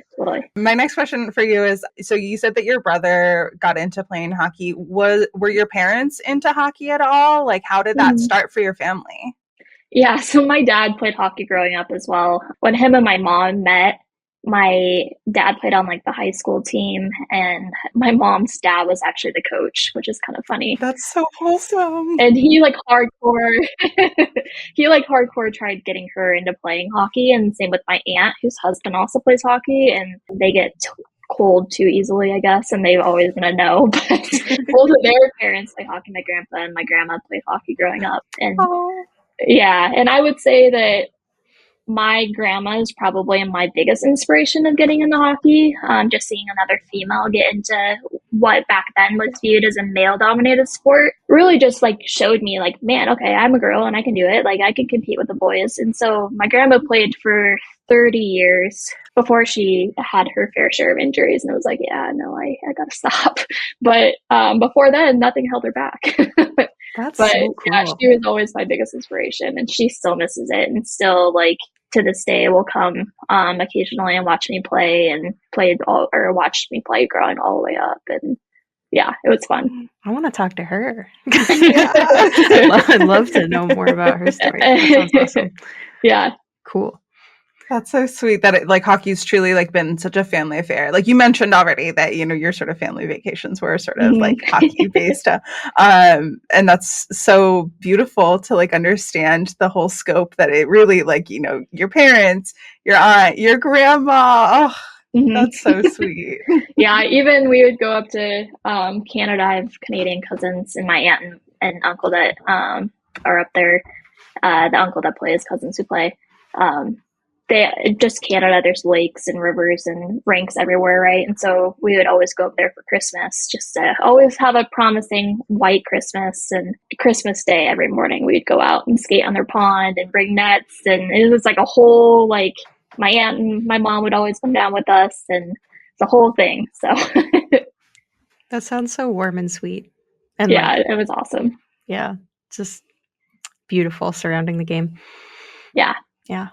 My next question for you is, so you said that your brother got into playing hockey. Were your parents into hockey at all? Like how did that start for your family? Yeah, so my dad played hockey growing up as well. When him and my mom met, my dad played on like the high school team, and my mom's dad was actually the coach, which is kind of funny. That's so wholesome. And he hardcore tried getting her into playing hockey, and same with my aunt, whose husband also plays hockey, and they get cold too easily, I guess, and they've always been a no. But both of their parents play hockey. My grandpa and my grandma played hockey growing up, and yeah, and I would say that my grandma is probably my biggest inspiration of getting into hockey. Just seeing another female get into what back then was viewed as a male dominated sport really just like showed me like, man, okay, I'm a girl and I can do it. Like I can compete with the boys. And so my grandma played for 30 years before she had her fair share of injuries. And it was like, yeah, no, I gotta stop. But before then, nothing held her back. That's But so cool. yeah, she was always my biggest inspiration, and she still misses it, and still like to this day will come occasionally and watch me play, and watched me play growing all the way up, and yeah, it was fun. I want to talk to her. Yeah. I'd love to know more about her story. That sounds awesome. Yeah. Cool. That's so sweet that it, like hockey's truly like been such a family affair. Like you mentioned already that, you know, your sort of family vacations were sort of like hockey based. And that's so beautiful to like understand the whole scope that it really like, you know, your parents, your aunt, your grandma. Oh, that's so sweet. Yeah, even we would go up to Canada. I have Canadian cousins, and my aunt and uncle that are up there. The uncle that plays, cousins who play. They just Canada. There's lakes and rivers and rinks everywhere, right? And so we would always go up there for Christmas, just to always have a promising white Christmas. And Christmas Day, every morning we'd go out and skate on their pond and bring nets, and it was like a whole like. My aunt and my mom would always come down with us, and the whole thing. So that sounds so warm and sweet. And yeah, it was awesome. Yeah, just beautiful surrounding the game. Yeah. Yeah.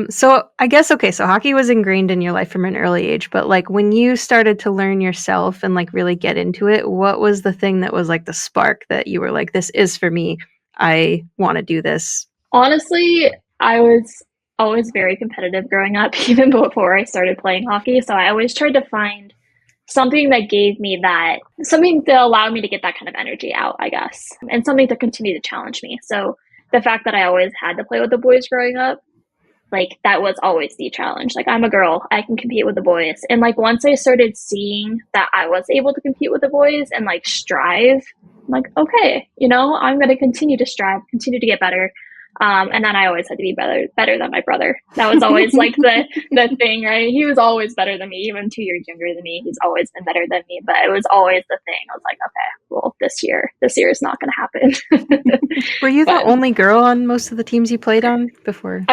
So I guess, okay, so hockey was ingrained in your life from an early age, but like when you started to learn yourself and like really get into it, what was the thing that was like the spark that you were like, this is for me, I want to do this? Honestly, I was always very competitive growing up, even before I started playing hockey. So I always tried to find something that gave me that, something to allow me to get that kind of energy out, I guess, and something to continue to challenge me. So the fact that I always had to play with the boys growing up, like that was always the challenge. Like I'm a girl, I can compete with the boys. And like once I started seeing that I was able to compete with the boys and like strive, I'm like, okay, you know, I'm going to continue to strive, continue to get better. And then I always had to be better than my brother. That was always like the thing, right? He was always better than me, even 2 years younger than me. He's always been better than me, but it was always the thing. I was like, okay, well, this year is not going to happen. Were you the only girl on most of the teams you played on before?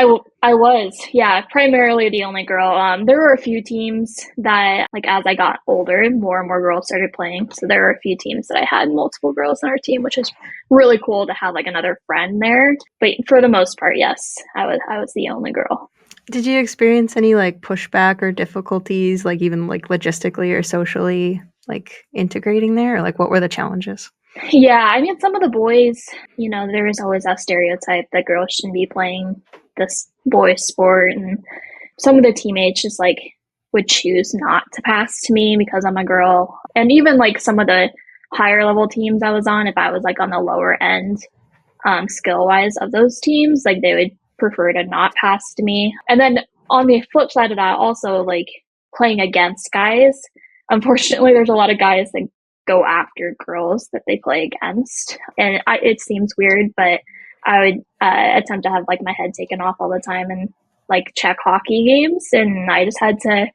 I was, yeah, primarily the only girl. There were a few teams that, like, as I got older, more and more girls started playing. So there were a few teams that I had multiple girls on our team, which is really cool to have like another friend there. But for the most part, yes, I was the only girl. Did you experience any like pushback or difficulties, like even like logistically or socially, like integrating there? Or like what were the challenges? Yeah, I mean, some of the boys, you know, there was always that stereotype that girls shouldn't be playing this boy sport, and some of the teammates just like would choose not to pass to me because I'm a girl. And even like some of the higher level teams I was on, if I was like on the lower end skill wise of those teams, like they would prefer to not pass to me. And then on the flip side of that, also like playing against guys, unfortunately there's a lot of guys that go after girls that they play against, and it seems weird, but I would attempt to have like my head taken off all the time and like check hockey games, and I just had to,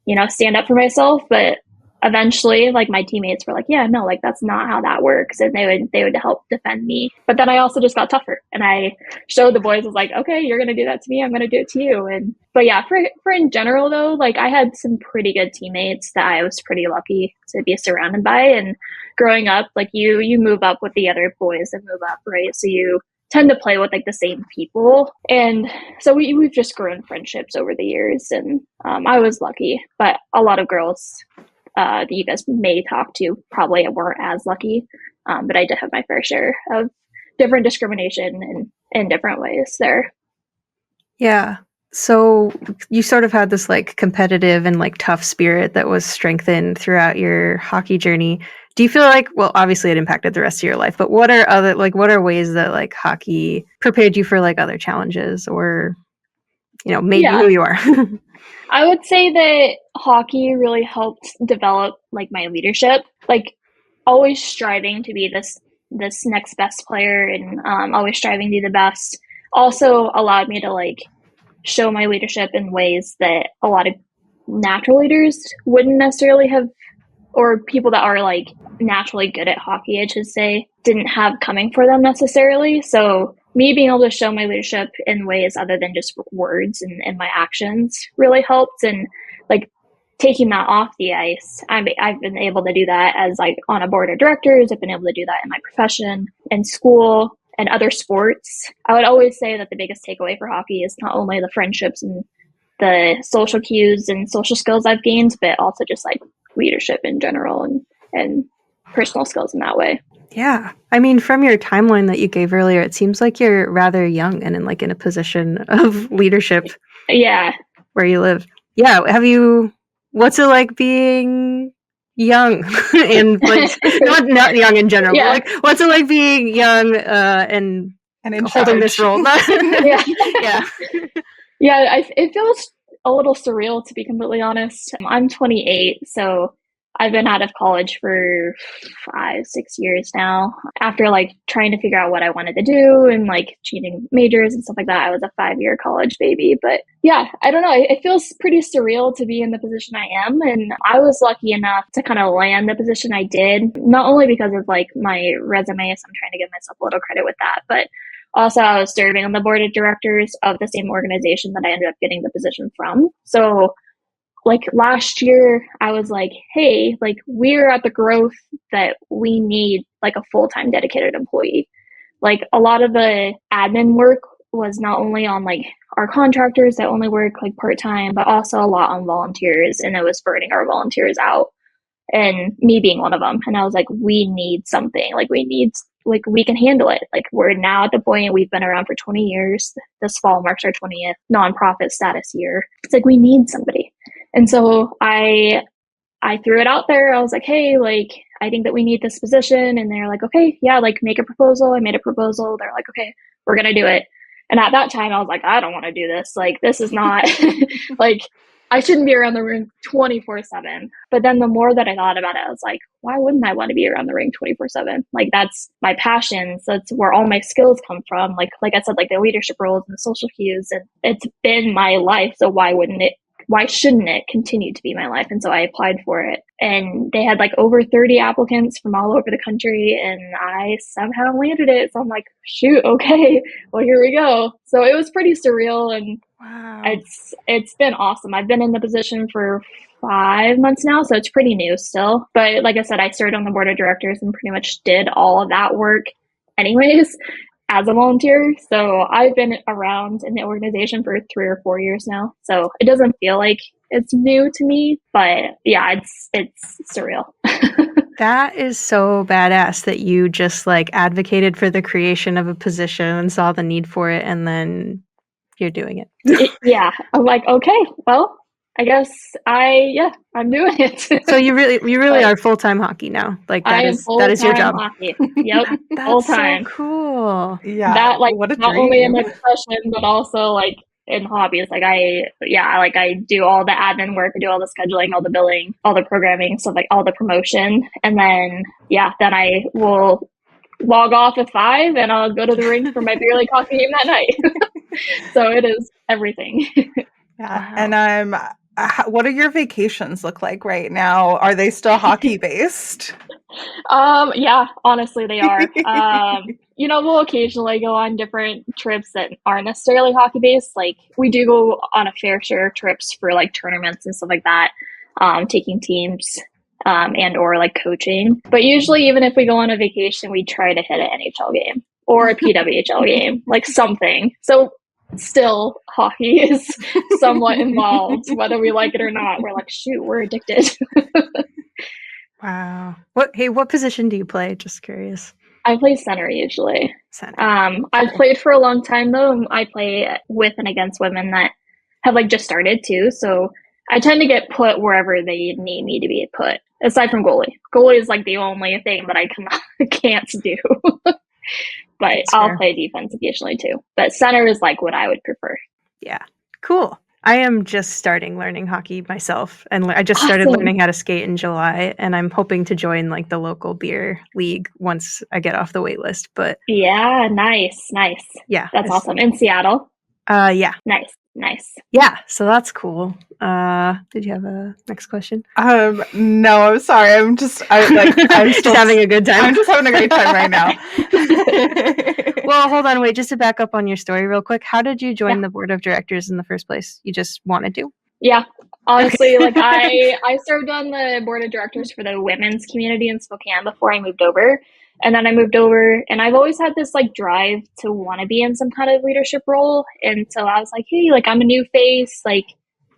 you know, stand up for myself. But eventually, like my teammates were like, yeah, no, like that's not how that works, and they would help defend me. But then I also just got tougher, and I showed the boys, I was like, okay, you're gonna do that to me, I'm gonna do it to you. And but yeah, for in general though, like I had some pretty good teammates that I was pretty lucky to be surrounded by. And growing up, like you move up with the other boys that move up, right? So you tend to play with like the same people, and so we've just grown friendships over the years. And I was lucky, but a lot of girls that you guys may talk to probably weren't as lucky, but I did have my fair share of different discrimination in different ways there. Yeah. So you sort of had this like competitive and like tough spirit that was strengthened throughout your hockey journey. Do you feel like, well, obviously it impacted the rest of your life, but what are ways that like hockey prepared you for like other challenges, or, you know, made you who you are? I would say that hockey really helped develop like my leadership, like always striving to be this next best player, and always striving to be the best. Also allowed me to like show my leadership in ways that a lot of natural leaders wouldn't necessarily have, or people that are like naturally good at hockey, I should say, didn't have coming for them necessarily. So me being able to show my leadership in ways other than just words and my actions really helped. And like taking that off the ice, I've been able to do that as like on a board of directors. I've been able to do that in my profession and school and other sports. I would always say that the biggest takeaway for hockey is not only the friendships and the social cues and social skills I've gained, but also just like leadership in general and personal skills in that way. Yeah. I mean, from your timeline that you gave earlier, it seems like you're rather young and in a position of leadership. Yeah. Where you live. Yeah. What's it like being young and like not young in general, Yeah. but like what's it like being young and in holding this role? Yeah. Yeah. Yeah. It feels a little surreal, to be completely honest. I'm 28, so I've been out of college for 5-6 years now. After like trying to figure out what I wanted to do and like changing majors and stuff like that, I was a 5-year college baby. But yeah, I don't know. It feels pretty surreal to be in the position I am. And I was lucky enough to kind of land the position I did, not only because of like my resume, so I'm trying to give myself a little credit with that, but also I was serving on the board of directors of the same organization that I ended up getting the position from. So like last year, I was like, hey, like we're at the growth that we need like a full-time dedicated employee. Like a lot of the admin work was not only on like our contractors that only work like part-time, but also a lot on volunteers, and it was burning our volunteers out, and me being one of them. And I was like, we need something. Like we can handle it. Like we're now at the point, we've been around for 20 years. This fall marks our 20th nonprofit status year. It's like, we need somebody. And so I threw it out there. I was like, hey, like, I think that we need this position. And they're like, okay, yeah, like make a proposal. I made a proposal. They're like, okay, we're going to do it. And at that time I was like, I don't want to do this. Like, this is not like, I shouldn't be around the ring 24/7. But then the more that I thought about it, I was like, why wouldn't I want to be around the ring 24/7? Like, that's my passion. So that's where all my skills come from. Like I said, like the leadership roles and the social cues, and it's been my life. So why shouldn't it continue to be my life? And so I applied for it, and they had like over 30 applicants from all over the country, and I somehow landed it. So I'm like, shoot, okay, well, here we go. So it was pretty surreal, and wow, it's been awesome. I've been in the position for 5 months now, so it's pretty new still. But like I said, I served on the board of directors and pretty much did all of that work anyways as a volunteer. So I've been around in the organization for 3 or 4 years now. So it doesn't feel like it's new to me, but yeah, it's surreal. That is so badass that you just like advocated for the creation of a position and saw the need for it, and then you're doing it. Yeah. I'm like, okay, well, I guess I'm doing it. So you really are full-time hockey now. Like that is your job. Hockey. Yep. That's full-time. So cool. Yeah. That like what a not dream. only in my profession, but also like in hobbies. Like I do all the admin work, I do all the scheduling, all the billing, all the programming, stuff, like all the promotion. And then I will log off at 5 and I'll go to the rink for my beer league hockey game that night. So it is everything. Yeah. And what do your vacations look like right now? Are they still hockey based? Yeah, honestly they are. We'll occasionally go on different trips that aren't necessarily hockey based. Like we do go on a fair share of trips for like tournaments and stuff like that, taking teams and or like coaching. But usually even if we go on a vacation, we try to hit an NHL game or a PWHL game, like something. So still hockey is somewhat involved, whether we like it or not. We're like, shoot, we're addicted. Wow. What position do you play? Just curious. I play center usually. Center. I've played for a long time though. I play with and against women that have like just started too. So I tend to get put wherever they need me to be put, aside from goalie. Goalie is like the only thing that I can't do. But I'll play defense occasionally too. But center is like what I would prefer. Yeah. Cool. I am just starting learning hockey myself, and I just started learning how to skate in July, and I'm hoping to join like the local beer league once I get off the wait list. But yeah, nice. Yeah, that's awesome. In Seattle? Yeah. Nice. Yeah, so that's cool. Did you have a next question? No, I'm sorry. I'm still Just having a good time. I'm just having a great time right now. Well, hold on, wait, just to back up on your story real quick. How did you join the board of directors in the first place? You just wanted to? Yeah. Honestly, like I served on the board of directors for the women's community in Spokane before I moved over. And then I moved over, and I've always had this like drive to want to be in some kind of leadership role. And so I was like, hey, like I'm a new face, like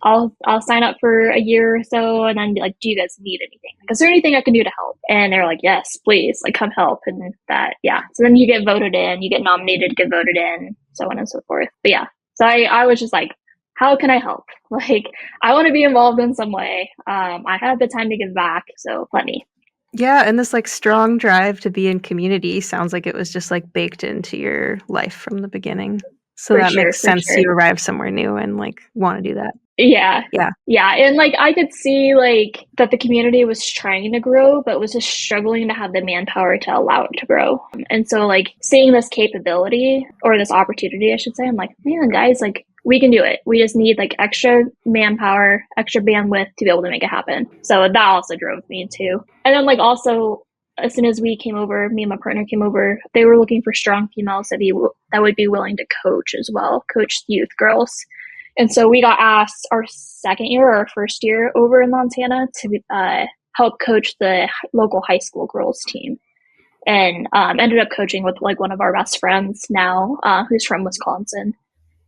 I'll sign up for a year or so and then be like, do you guys need anything? Like, is there anything I can do to help? And they're like, yes, please, like come help. And that, yeah. So then you get voted in, you get nominated to get voted in, so on and so forth. But yeah. So I was just like, how can I help? Like, I want to be involved in some way. I have the time to give back, so let me. Yeah, and this like strong drive to be in community sounds like it was just like baked into your life from the beginning. So For that sure, makes for sense. sure. You arrive somewhere new and like want to do that. Yeah. Yeah. Yeah. And like I could see like that the community was trying to grow, but was just struggling to have the manpower to allow it to grow. And so like seeing this capability or this opportunity, I should say, I'm like, man, guys, like we can do it. We just need like extra manpower, extra bandwidth to be able to make it happen. So that also drove me too. And then like also as soon as we came over, me and my partner came over, they were looking for strong females that would be willing to coach as well, coach youth girls. And so we got asked our second year or our first year over in Montana to help coach the local high school girls team. And ended up coaching with like one of our best friends now, who's from Wisconsin.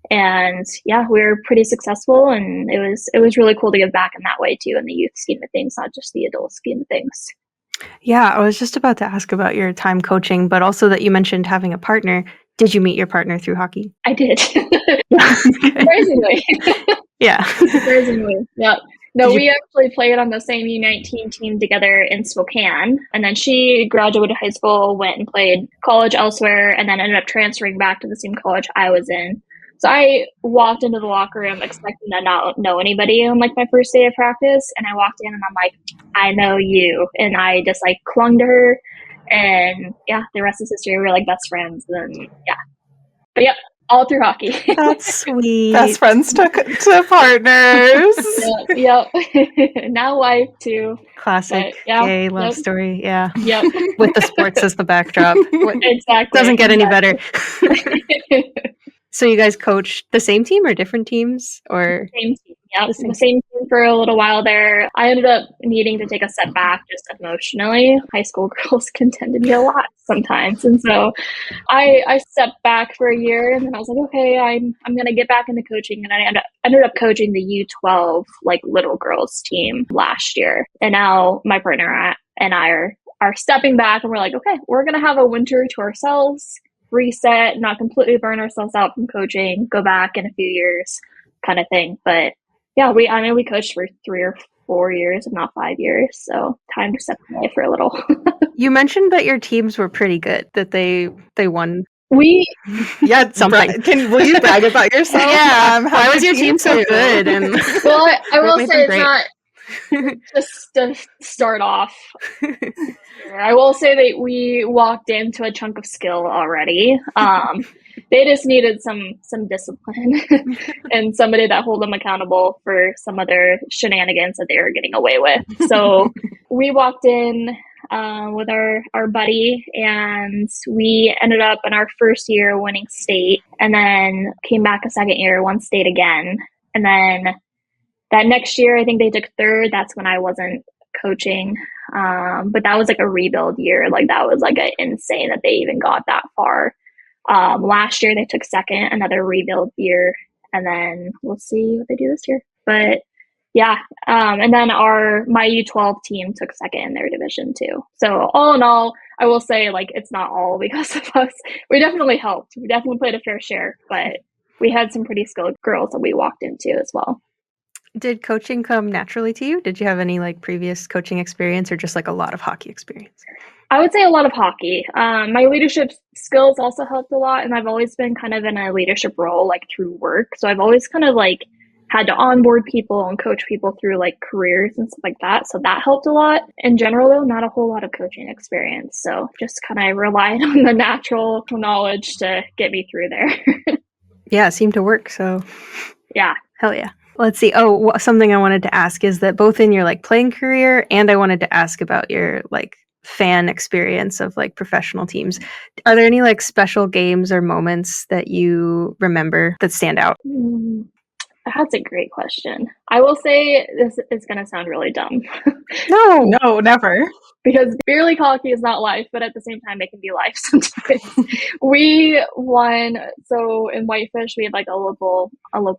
And yeah, we were pretty successful, and it was really cool to give back in that way too, in the youth scheme of things, not just the adult scheme of things. Yeah, I was just about to ask about your time coaching, but also that you mentioned having a partner. Did you meet your partner through hockey? I did. Surprisingly. Yeah. Surprisingly. Yep. No, we actually played on the same U19 team together in Spokane. And then she graduated high school, went and played college elsewhere, and then ended up transferring back to the same college I was in. So I walked into the locker room expecting to not know anybody on like my first day of practice. And I walked in and I'm like, I know you. And I just like clung to her. And yeah, the rest is history. We were like best friends. And then, yeah. But yep, all through hockey. That's sweet. Best friends to partners. Yep. Now wife too. Classic yeah, gay love story. Yeah. Yep. With the sports as the backdrop. Exactly. Doesn't get any better. So you guys coached the same team or different teams or same team? Yep, the same team for a little while there. I ended up needing to take a step back just emotionally. High school girls can tend to be a lot sometimes, and so I stepped back for a year, and then I was like, okay, I'm gonna get back into coaching, and I ended up coaching the U12 like little girls team last year, and now my partner and I are stepping back, and we're like, okay, we're gonna have a winter to ourselves. Reset, not completely burn ourselves out from coaching, go back in a few years kind of thing. But yeah, we coached for 3 or 4 years, if not 5 years. So time to step away for a little. You mentioned that your teams were pretty good, that they won. Yeah, something. Will you brag about yourself? Yeah. Why was your team so good? And well, I will say it's not just to start off. I will say that we walked into a chunk of skill already. They just needed some discipline and somebody that hold them accountable for some of their shenanigans that they were getting away with. So we walked in with our buddy, and we ended up in our first year winning state, and then came back a second year, won state again, and then that next year I think they took third. That's when I wasn't coaching. But that was like a rebuild year. Like that was like insane that they even got that far. Last year they took second, another rebuild year, and then we'll see what they do this year. But yeah, and then my U12 team took second in their division too. So all in all, I will say like it's not all because of us. We definitely helped. We definitely played a fair share, but we had some pretty skilled girls that we walked into as well. Did coaching come naturally to you? Did you have any like previous coaching experience or just like a lot of hockey experience? I would say a lot of hockey. My leadership skills also helped a lot, and I've always been kind of in a leadership role like through work. So I've always kind of like had to onboard people and coach people through like careers and stuff like that. So that helped a lot. In general, though, not a whole lot of coaching experience. So just kind of relied on the natural knowledge to get me through there. Yeah, it seemed to work. So Yeah. hell yeah. Let's see. Oh, something I wanted to ask is that both in your like playing career, and I wanted to ask about your like fan experience of like professional teams. Are there any like special games or moments that you remember that stand out? That's a great question. I will say this is going to sound really dumb. No, never. Because beer league hockey is not life, but at the same time, it can be life sometimes. We won. So in Whitefish, we have like a local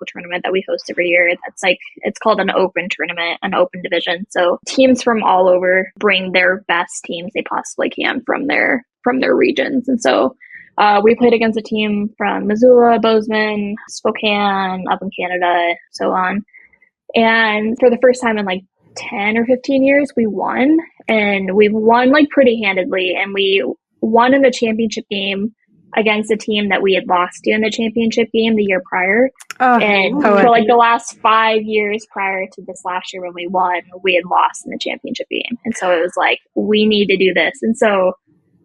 tournament that we host every year. That's like, it's called an open tournament, an open division. So teams from all over bring their best teams they possibly can from their regions. And so we played against a team from Missoula, Bozeman, Spokane, up in Canada, so on. And for the first time in like 10 or 15 years, we won. And we won like pretty handedly. And we won in the championship game against a team that we had lost to in the championship game the year prior. And for like the last 5 years prior to this last year when we won, we had lost in the championship game. And so it was like, we need to do this. And so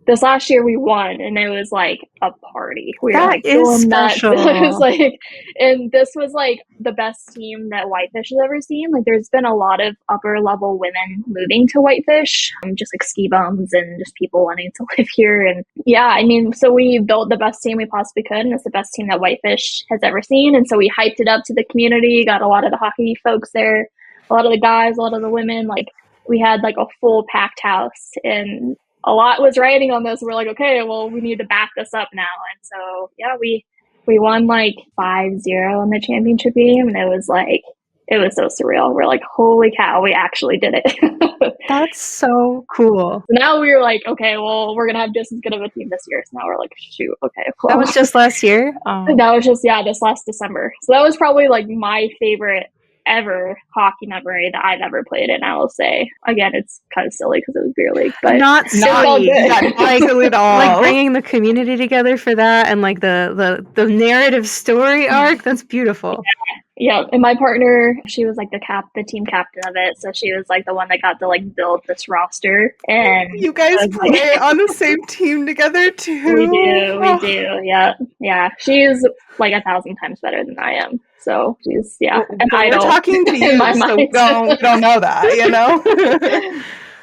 this last year we won, and it was like a party. We were like going nuts. It was like, and this was like the best team that Whitefish has ever seen. Like, there's been a lot of upper level women moving to Whitefish, just like ski bums and just people wanting to live here. And yeah, I mean, so we built the best team we possibly could, and it's the best team that Whitefish has ever seen. And so we hyped it up to the community, got a lot of the hockey folks there, a lot of the guys, a lot of the women. Like, we had like a full packed house, and a lot was riding on this. We're like, okay, well, we need to back this up now. And so, yeah, we won like 5-0 in the championship game. And it was so surreal. We're like, holy cow, we actually did it. That's so cool. So now we were like, okay, well, we're going to have just as good of a team this year. So now we're like, shoot, okay. Well. That was just last year? Oh. That was just, this last December. So that was probably like my favorite ever hockey memory that I've ever played in. I will say, again, it's kind of silly because it was beer league, but not silly. Like at all. Like bringing the community together for that, and like the narrative story arc. That's beautiful. Yeah, and my partner, she was like the team captain of it, so she was like the one that got to like build this roster. And you guys play on the same team together too. We do. Yeah. She's like 1,000 times better than I am. So she's an idol. We're talking to you, so we don't know that, you know.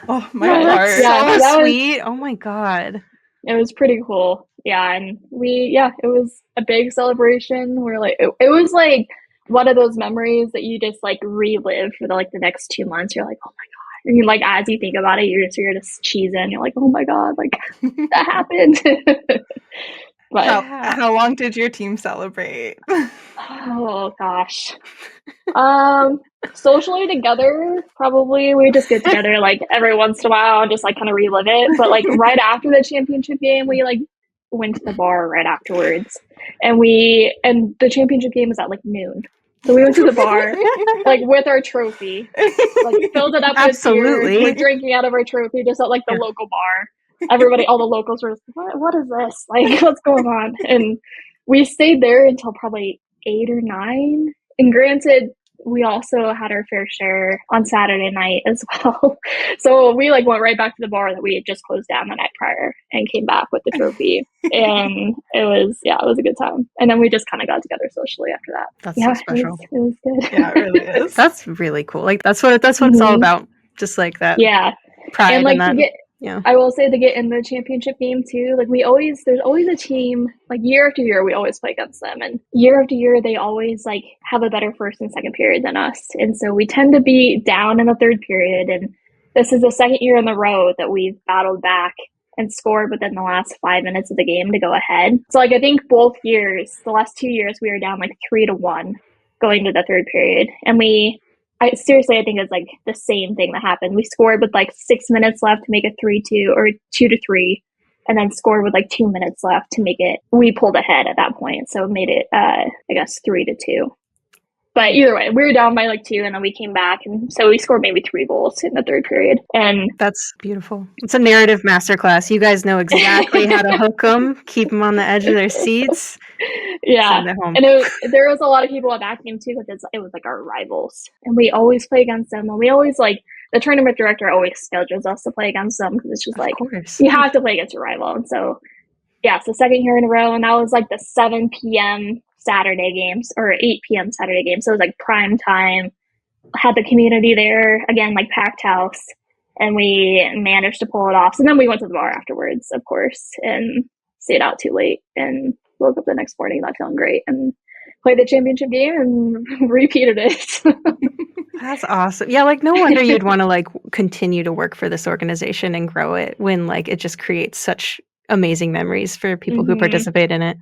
Oh my heart. So sweet. Oh my god. It was pretty cool. Yeah, and it was a big celebration. We're like, it was like one of those memories that you just like relive for the next 2 months. You're like, oh my god. And you like, as you think about it, you're just cheesing. You're like, oh my god, like that happened. But how long did your team celebrate? Oh gosh. Socially together, probably we just get together like every once in a while and just like kind of relive it. But like right after the championship game, we like went to the bar right afterwards, and the championship game was at like noon. So we went to the bar like with our trophy, like filled it up with beer, like drinking out of our trophy just at like the local bar. Everybody, all the locals were just, what is this? Like, what's going on? And we stayed there until probably 8 or 9. And granted, we also had our fair share on Saturday night as well. So we like went right back to the bar that we had just closed down the night prior and came back with the trophy. And it was a good time. And then we just kind of got together socially after that. That's so special. It was good. Yeah, it really is. That's really cool. Like that's what it's all about. Just like that. Yeah. Pride and like in that. to get, I will say to get in the championship game too, like there's always a team, like year after year, we always play against them. And year after year, they always like have a better first and second period than us. And so we tend to be down in the third period. And this is the second year in a row that we've battled back and scored within the last 5 minutes of the game to go ahead. So like, I think both years, the last 2 years, we were down like 3-1 going to the third period. And I think it's like the same thing that happened. We scored with like 6 minutes left to make it 3-2 or 2-3, and then scored with like 2 minutes left to make it. We pulled ahead at that point, so it made it, 3-2. But either way, we were down by like 2, and then we came back, and so we scored maybe 3 goals in the third period. And that's beautiful. It's a narrative masterclass. You guys know exactly how to hook them, keep them on the edge of their seats. Yeah, and there was a lot of people at that game too, because it was like our rivals, and we always play against them. And we always the tournament director always schedules us to play against them because it's just like you have to play against your rival. And so, it's the second year in a row, and that was like the 7 p.m. Saturday games or 8 p.m. Saturday games. So it was like prime time. Had the community there again, like packed house, and we managed to pull it off. So then we went to the bar afterwards, of course, and stayed out too late and woke up the next morning not feeling great and played the championship game and repeated it. That's awesome. Yeah, like no wonder you'd want to like continue to work for this organization and grow it when like it just creates such amazing memories for people who participate in it.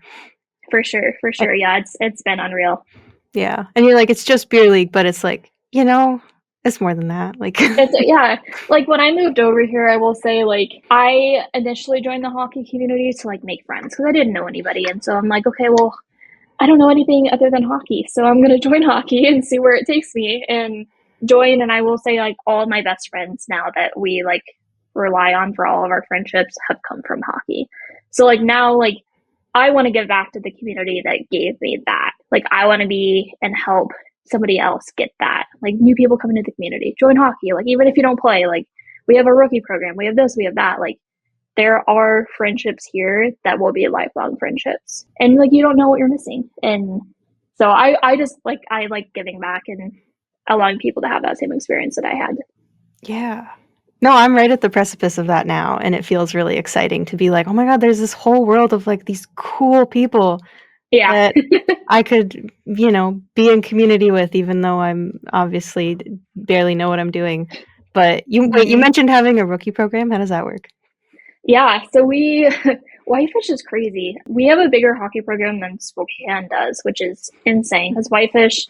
For sure. Yeah, it's been unreal. Yeah. And you're like, it's just beer league, but it's like, you know, it's more than that. Like yeah. Like when I moved over here, I will say like I initially joined the hockey community to like make friends because I didn't know anybody. And so I'm like, okay, well, I don't know anything other than hockey. So I'm going to join hockey and see where it takes me and join. And I will say like all of my best friends now that we like rely on for all of our friendships have come from hockey. So like now, like I want to give back to the community that gave me that. Like I want to be and help somebody else get that. Like new people coming into the community, join hockey. Like even if you don't play, like we have a rookie program, we have this, we have that. Like there are friendships here that will be lifelong friendships, and like you don't know what you're missing. And so I just like I like giving back and allowing people to have that same experience that I had. Yeah. No, I'm right at the precipice of that now, and it feels really exciting to be like, oh my God, there's this whole world of like these cool people that I could, you know, be in community with, even though I'm obviously barely know what I'm doing. But you mentioned having a rookie program. How does that work? Yeah, so Whitefish is crazy. We have a bigger hockey program than Spokane does, which is insane. Because Whitefish,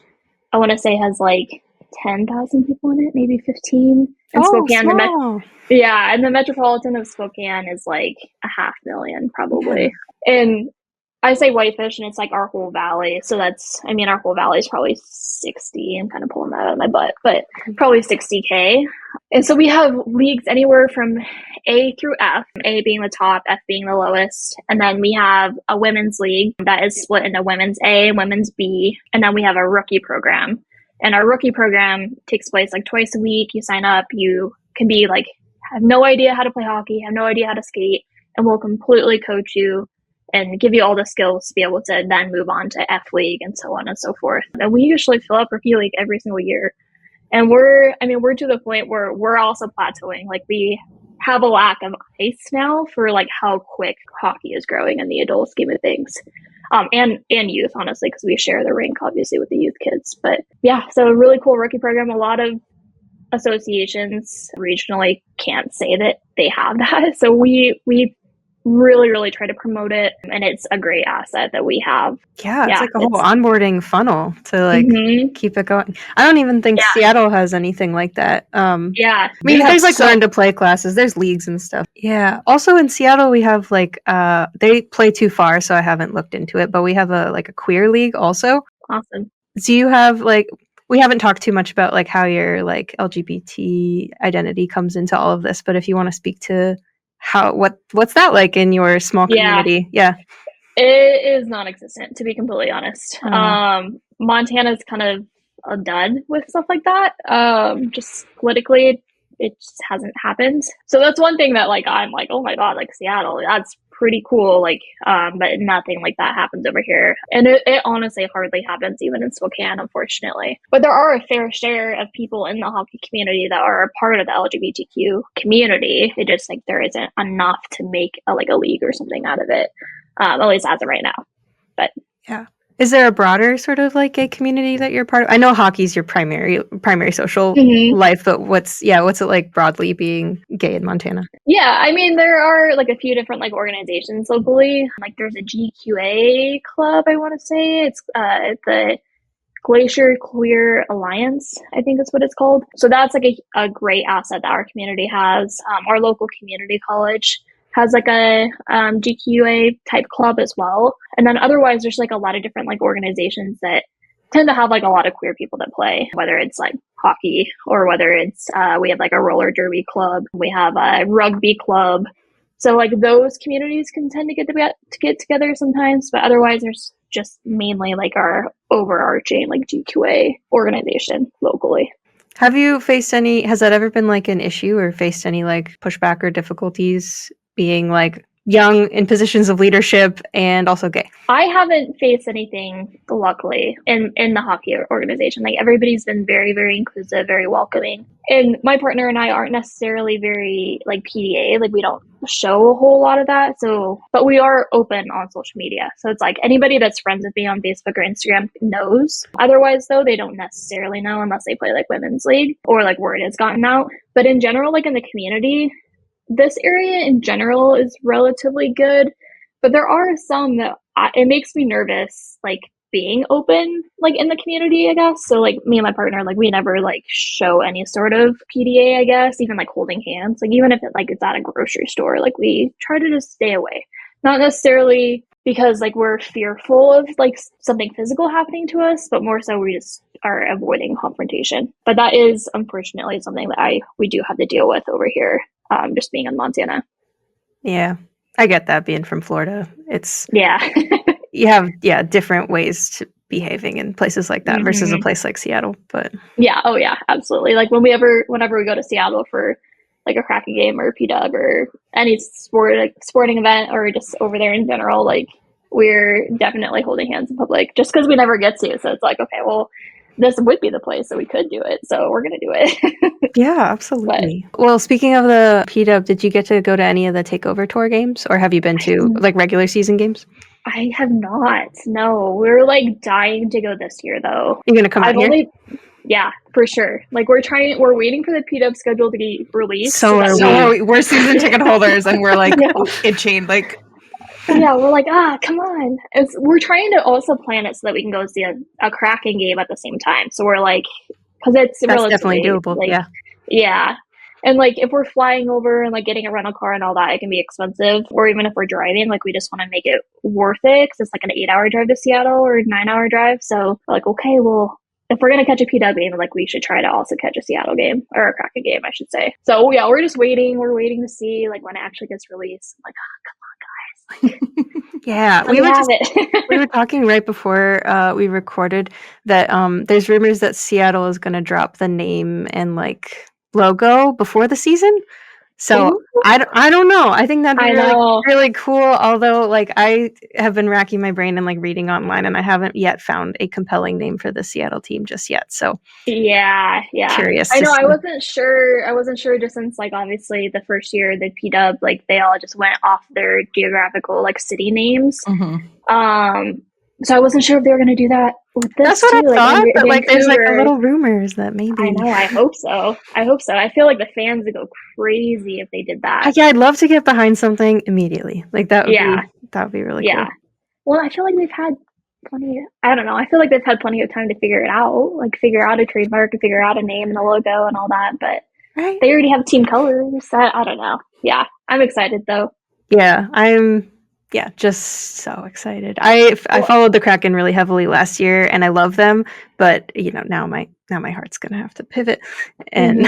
I want to say, has like 10,000 people in it, maybe 15. And Spokane, and the metropolitan of Spokane is like 500,000 probably. Yeah. And I say Whitefish, and it's like our whole valley. So that's, I mean, our whole valley is probably 60. I'm kind of pulling that out of my butt, but probably 60K. And so we have leagues anywhere from A through F, A being the top, F being the lowest. And then we have a women's league that is split into women's A and women's B. And then we have a rookie program. And our rookie program takes place like twice a week. You sign up, you can be like, have no idea how to play hockey, have no idea how to skate, and we'll completely coach you and give you all the skills to be able to then move on to F League and so on and so forth. And we usually fill up Rookie League every single year. And we're to the point where we're also plateauing. Like we have a lack of ice now for like how quick hockey is growing in the adult scheme of things. And youth, honestly, because we share the rink obviously with the youth kids. But yeah, so a really cool rookie program. A lot of associations regionally can't say that they have that. So we really try to promote it, and it's a great asset that we have. Yeah, it's like a whole onboarding funnel to like keep it going. I don't even think Seattle has anything like that. I mean, there's like learn to play classes, there's leagues and stuff. Yeah. Also in Seattle we have like they play too far, so I haven't looked into it, but we have a queer league also. Awesome. Do you have like, we haven't talked too much about like how your like LGBT identity comes into all of this, but if you want to speak to what's that like in your small community? Yeah. It is non-existent, to be completely honest. Montana's kind of a dud with stuff like that. Just politically, it just hasn't happened. So that's one thing that like I'm like, oh my God, like Seattle, that's pretty cool. Like, but nothing like that happens over here. And it honestly hardly happens even in Spokane, unfortunately. But there are a fair share of people in the hockey community that are a part of the LGBTQ community. It just like there isn't enough to make a league or something out of it, at least as of right now. But yeah. Is there a broader sort of like gay community that you're part of? I know hockey's your primary social life, but what's it like broadly being gay in Montana? Yeah, I mean, there are like a few different like organizations locally. Like there's a GQA club, I want to say. It's the Glacier Queer Alliance, I think that's what it's called. So that's like a great asset that our community has. Our local community college has like a GQA type club as well. And then otherwise there's like a lot of different like organizations that tend to have like a lot of queer people that play, whether it's like hockey or whether it's we have like a roller derby club, we have a rugby club. So like those communities can tend to get together sometimes, but otherwise there's just mainly like our overarching like GQA organization locally. Have you faced has that ever been like an issue or faced any like pushback or difficulties being like young in positions of leadership and also gay. I haven't faced anything, luckily, in the hockey organization. Like, everybody's been very, very inclusive, very welcoming. And my partner and I aren't necessarily very, like, PDA. Like, we don't show a whole lot of that. So, but we are open on social media. So it's like anybody that's friends with me on Facebook or Instagram knows. Otherwise, though, they don't necessarily know unless they play, like, women's league or, like, word has gotten out. But in general, like, in the community, this area in general is relatively good. But there are some that it makes me nervous, like, being open, like, in the community, I guess. So, like, me and my partner, like, we never, like, show any sort of PDA, I guess, even, like, holding hands. Like, even if it's at a grocery store, like, we try to just stay away. Not necessarily because, like, we're fearful of, like, something physical happening to us, but more so we just are avoiding confrontation. But that is, unfortunately, something that we do have to deal with over here, just being in Montana. Yeah. I get that, being from Florida. It's you have different ways to behaving in places like that versus a place like Seattle. But oh yeah, absolutely. Like, whenever we go to Seattle for, like, a Kraken game or P-Dub or any sporting event, or just over there in general, like, we're definitely holding hands in public just because we never get to. So it's like, okay, well, this would be the place that we could do it, so we're gonna do it. yeah, absolutely. Well, speaking of the P-Dub, did you get to go to any of the Takeover Tour games, or have you been to, like, regular season games? I have not. No, we're, like, dying to go this year, though. You're gonna come out here? Yeah, for sure. Like, we're waiting for the P-Dub schedule to be released. So we're season ticket holders, and we're like itching, like. Yeah, we're like, come on. We're trying to also plan it so that we can go see a Kraken game at the same time. So we're like, because that's definitely doable. Like, yeah. And, like, if we're flying over and, like, getting a rental car and all that, it can be expensive. Or even if we're driving, like, we just want to make it worth it because it's like an 8-hour drive to Seattle or 9-hour drive. So we're like, okay, well, if we're going to catch a P-Dub game, like, we should try to also catch a Seattle game, or a Kraken game, I should say. So yeah, we're just waiting. We're waiting to see, like, when it actually gets released. I'm like, come on, guys. Yeah, we were talking right before we recorded that there's rumors that Seattle is going to drop the name and, like, logo before the season. So I don't know. I think that'd be really cool. Although, like, I have been racking my brain and, like, reading online, and I haven't yet found a compelling name for the Seattle team just yet. So yeah, curious. I know. I wasn't sure just since, like, obviously the first year the P-Dub, like, they all just went off their geographical, like, city names. So I wasn't sure if they were going to do that with this. That's what I thought, but, like, there's, like, a little rumors that maybe. I know. I hope so. I feel like the fans would go crazy if they did that. Yeah, I'd love to get behind something immediately. Like, that would be really cool. Well, I feel like they've had plenty. I don't know. I feel like they've had plenty of time to figure it out, like, figure out a trademark and figure out a name and a logo and all that. But they already have team colors. I don't know. Yeah, I'm excited though. Yeah, I'm. Yeah, just so excited. I followed the Kraken really heavily last year, and I love them. But, you know, now my heart's gonna have to pivot. And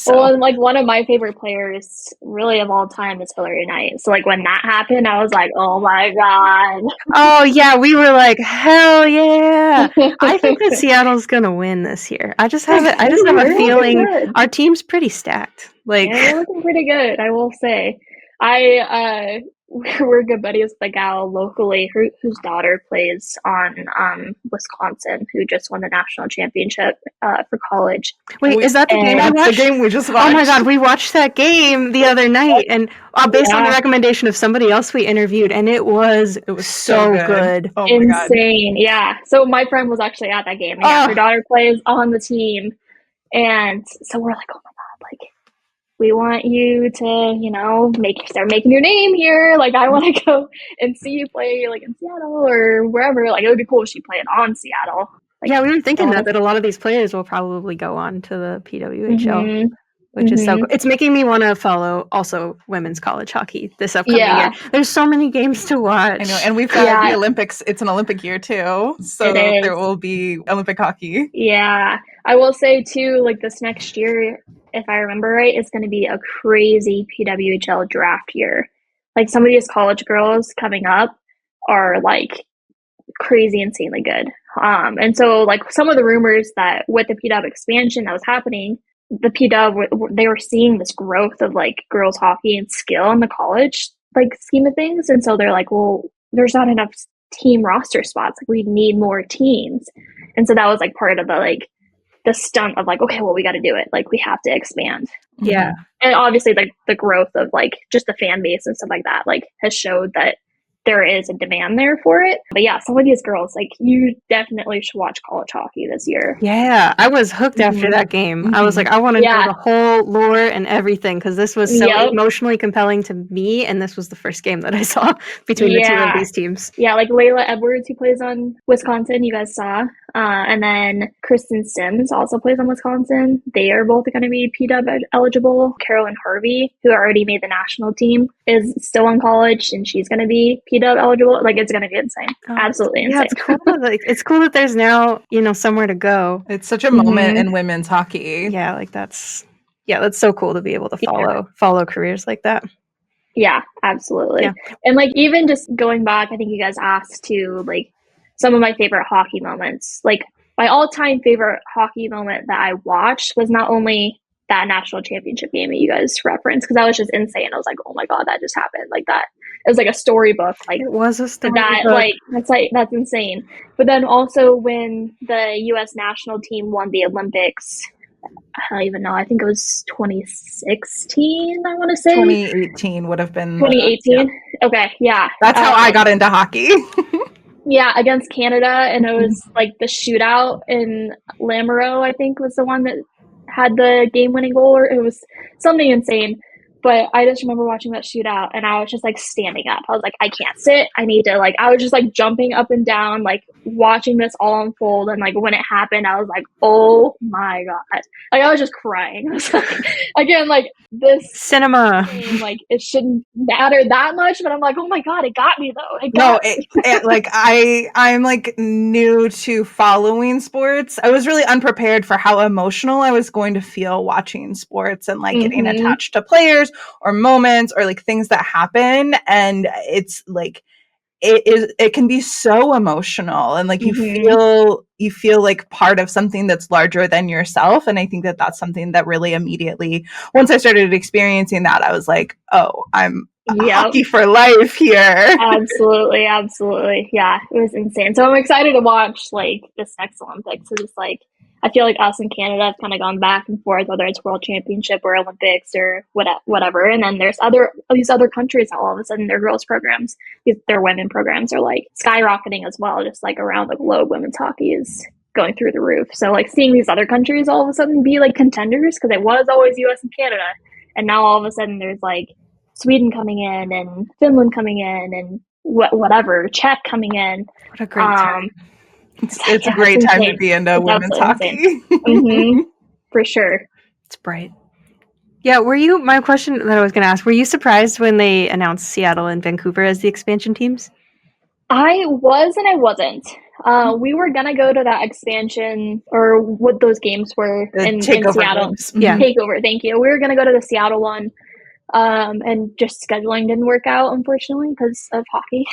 well, and, like, one of my favorite players, really, of all time is Hillary Knight. So, like, when that happened, I was like, oh my god. Oh yeah, we were like, hell yeah! I think that Seattle's gonna win this year. I just have a feeling our team's pretty stacked. Like, yeah, they're looking pretty good, I will say. We're good buddies with a gal locally whose daughter plays on Wisconsin, who just won the national championship for college. Wait, is that the game? That's the game we just watched. Oh my god, we watched that game the other night, and based on the recommendation of somebody else we interviewed, and it was so good. Oh my god, insane! Yeah. So my friend was actually at that game, and her daughter plays on the team, and so we're like, oh my god, like, we want you to, you know, start making your name here. Like, I want to go and see you play, like, in Seattle or wherever. Like, it would be cool if she played on Seattle. Like, yeah, we were thinking that a lot of these players will probably go on to the PWHL, which is so cool. It's making me want to follow also women's college hockey this upcoming year. There's so many games to watch. I know, and we've got the Olympics. It's an Olympic year too, so there will be Olympic hockey. Yeah, I will say too, like, this next year, if I remember right, it's going to be a crazy PWHL draft year. Like, some of these college girls coming up are, like, crazy, insanely good. And so, like, some of the rumors that with the PW expansion that was happening, the PW, they were seeing this growth of like girls hockey and skill in the college like scheme of things, and so they're like, well, there's not enough team roster spots. Like, we need more teams, and so that was like part of the stunt of like, okay, well, we got to do it. Like, we have to expand. Yeah. And obviously, like the growth of like just the fan base and stuff like that, like has showed that there is a demand there for it. But yeah, some of these girls, like, you definitely should watch college hockey this year. Yeah, I was hooked after that game. I was like, I want to know the whole lore and everything, because this was so emotionally compelling to me, and this was the first game that I saw between the two of these teams. Yeah, like Layla Edwards, who plays on Wisconsin, you guys saw. And then Kristen Sims also plays on Wisconsin. They are both going to be PW eligible. Carolyn Harvey, who already made the national team, is still in college, and she's going to be PW eligible. Like, it's going to be insane. Absolutely insane. Yeah, it's cool. It's cool that there's now, somewhere to go. It's such a moment in women's hockey. Yeah, like that's so cool to be able to follow careers like that. Yeah, absolutely. Yeah. And like, even just going back, I think you guys asked to like some of my favorite hockey moments. Like, my all-time favorite hockey moment that I watched was not only that national championship game that you guys referenced, because that was just insane. I was like, oh my God, that just happened. Like, that it was like a storybook. Like, it was a storybook. That's insane. But then also when the U.S. national team won the Olympics, I don't even know. I think it was 2016, I want to say. 2018 would have been. 2018? Okay, yeah. That's how I got into hockey. Yeah, against Canada, and it was like the shootout in Lamoureux, I think, was the one that had the game-winning goal, or it was something insane. But I just remember watching that shootout, and I was just like standing up. I was like, I can't sit. I need to I was just like jumping up and down, like watching this all unfold. And like when it happened, I was like, oh my God. Like, I was just crying. I was like, again, like, this cinema, game, like, it shouldn't matter that much, but I'm like, oh my God, it got me though. Like, I'm like new to following sports. I was really unprepared for how emotional I was going to feel watching sports and like getting attached to players or moments or like things that happen. And it's like, it can be so emotional, and like you feel like part of something that's larger than yourself. And I think that that's something that really immediately, once I started experiencing that, I was like, oh, I'm hockey for life here. Absolutely. Yeah, it was insane. So I'm excited to watch like this next Olympics. So just like, I feel like us in Canada have kind of gone back and forth, whether it's World Championship or Olympics or whatever. And then there's these other countries that all of a sudden their girls programs, their women programs are like skyrocketing as well. Just like around the globe, women's hockey is going through the roof. So like seeing these other countries all of a sudden be like contenders, because it was always US and Canada. And now all of a sudden there's like Sweden coming in and Finland coming in and whatever, Czech coming in. What a great time. It's a great time to be into women's hockey. For sure. It's bright. Yeah, my question that I was going to ask, were you surprised when they announced Seattle and Vancouver as the expansion teams? I was and I wasn't. We were going to go to that expansion, or what those games were in Seattle. Yeah. Takeover, thank you. We were going to go to the Seattle one. And just scheduling didn't work out, unfortunately, because of hockey.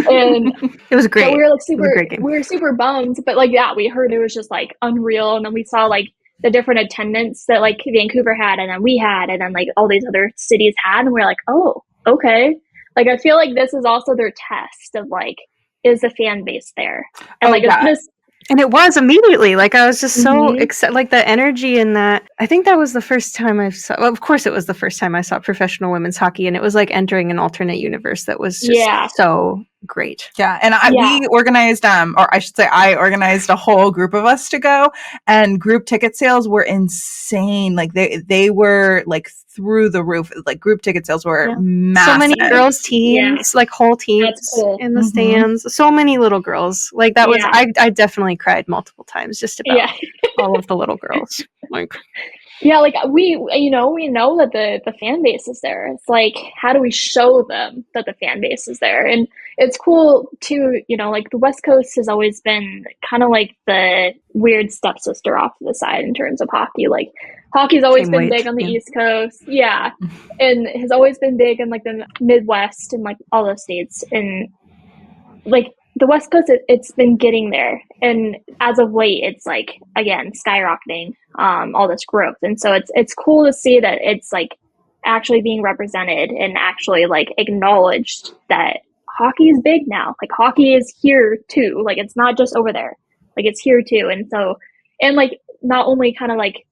And it was great. So we were super bummed, but like, yeah, we heard it was just like unreal. And then we saw like the different attendance that like Vancouver had, and then we had, and then like all these other cities had, and we're like, oh, okay. Like, I feel like this is also their test of like, is the fan base there? And and it was immediately. Like, I was just so excited. Like, the energy in that. I think that was the first time of course, it was the first time I saw professional women's hockey, and it was like entering an alternate universe that was just so great. Yeah, and we organized, or I should say, I organized a whole group of us to go, and group ticket sales were insane. Like, they were like through the roof. Like, group ticket sales were massive. So many girls teams, like whole teams in the stands. So many little girls. Like, that was I definitely cried multiple times just about all of the little girls. Like, yeah, like we know that the fan base is there. It's like, how do we show them that the fan base is there? And it's cool too, like the West Coast has always been kind of like the weird stepsister off to the side in terms of hockey. Like, hockey's always been big on the East Coast. Yeah. And has always been big in like the Midwest and like all those states. And like, the West Coast, it's been getting there, and as of late, it's like again skyrocketing, all this growth, and so it's cool to see that it's like actually being represented and actually like acknowledged that hockey is big now. Like hockey is here too. Like it's not just over there. Like it's here too, and so and like not only kind of like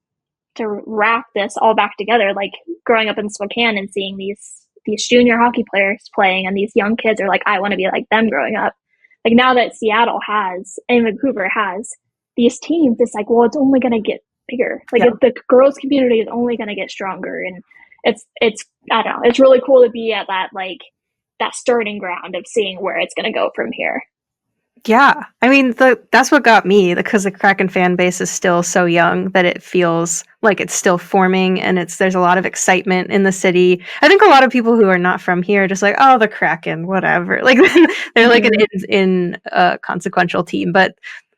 to wrap this all back together, like growing up in Spokane and seeing these junior hockey players playing, and these young kids are like, I want to be like them growing up. Like now that Seattle has and Vancouver has these teams, it's like, well, it's only going to get bigger. Like the girls community is only going to get stronger, and it's I don't know, it's really cool to be at that like that starting ground of seeing where it's going to go from here. Yeah, I mean, that's what got me, because the Kraken fan base is still so young that it feels like it's still forming, and there's a lot of excitement in the city. I think a lot of people who are not from here are just like, oh, the Kraken, whatever. Like they're like an inconsequential team, but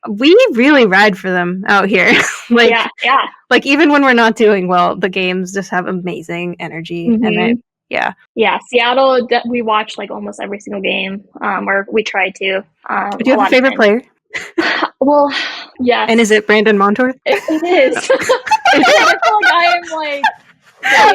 we really ride for them out here. Like, yeah. Like even when we're not doing well, the games just have amazing energy, and yeah, Seattle, we watch like almost every single game, or we try to. Do you have a favorite player? Well, yes. And is it Brandon Montour? It is. I feel like I am like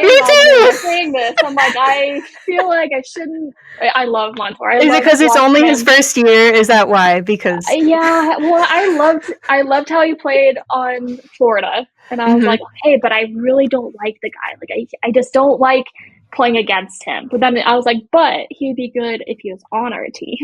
Me too. saying this. I'm like, I feel like I shouldn't. I love Montour. Is it because it's only his first year? Is that why? Because yeah, well, I loved how he played on Florida, and I was like, hey, but I really don't like the guy. Like, I just don't like playing against him. But then I was like, but he'd be good if he was on our team.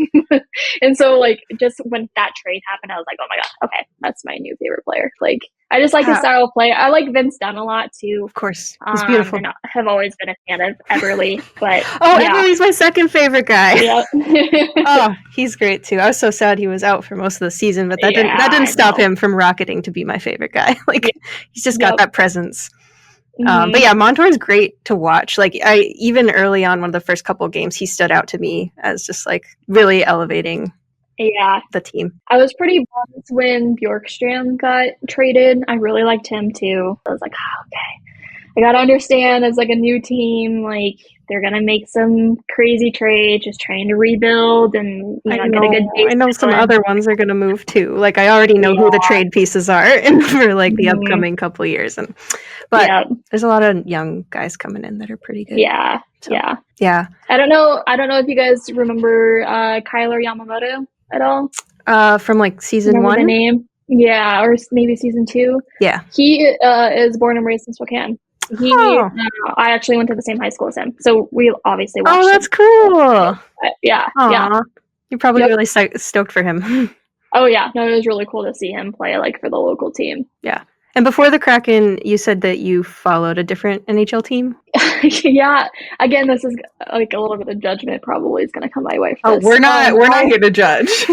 And so like just when that trade happened, I was like, oh my god, okay, that's my new favorite player. Like I just like his style of play. I like Vince Dunn a lot too. Of course, he's beautiful. And I have always been a fan of Everly, but Everly's my second favorite guy. Yep. Oh, he's great too. I was so sad he was out for most of the season, but that didn't stop him from rocketing to be my favorite guy. Like he's just got that presence. But yeah, Montour's great to watch. Like even early on, one of the first couple of games, he stood out to me as just like really elevating the team. I was pretty bummed when Bjorkstrand got traded. I really liked him too. I was like, okay, I gotta understand as like a new team, like they're gonna make some crazy trade, just trying to rebuild and get a good base. I know some other ones are gonna move too. Like I already know who the trade pieces are for like the upcoming couple years, but there's a lot of young guys coming in that are pretty good. Yeah. I don't know if you guys remember Kyler Yamamoto at all. From like season remember 1. The name? Yeah, or maybe season 2. Yeah. He is born and raised in Spokane. I actually went to the same high school as him, so we obviously watched. Oh, that's cool. Yeah. You're probably really stoked for him. Oh yeah, no, it was really cool to see him play like for the local team. Yeah. And before the Kraken, you said that you followed a different NHL team? Yeah. Again, this is like a little bit of judgment probably is going to come my way. Oh, we're not here to judge.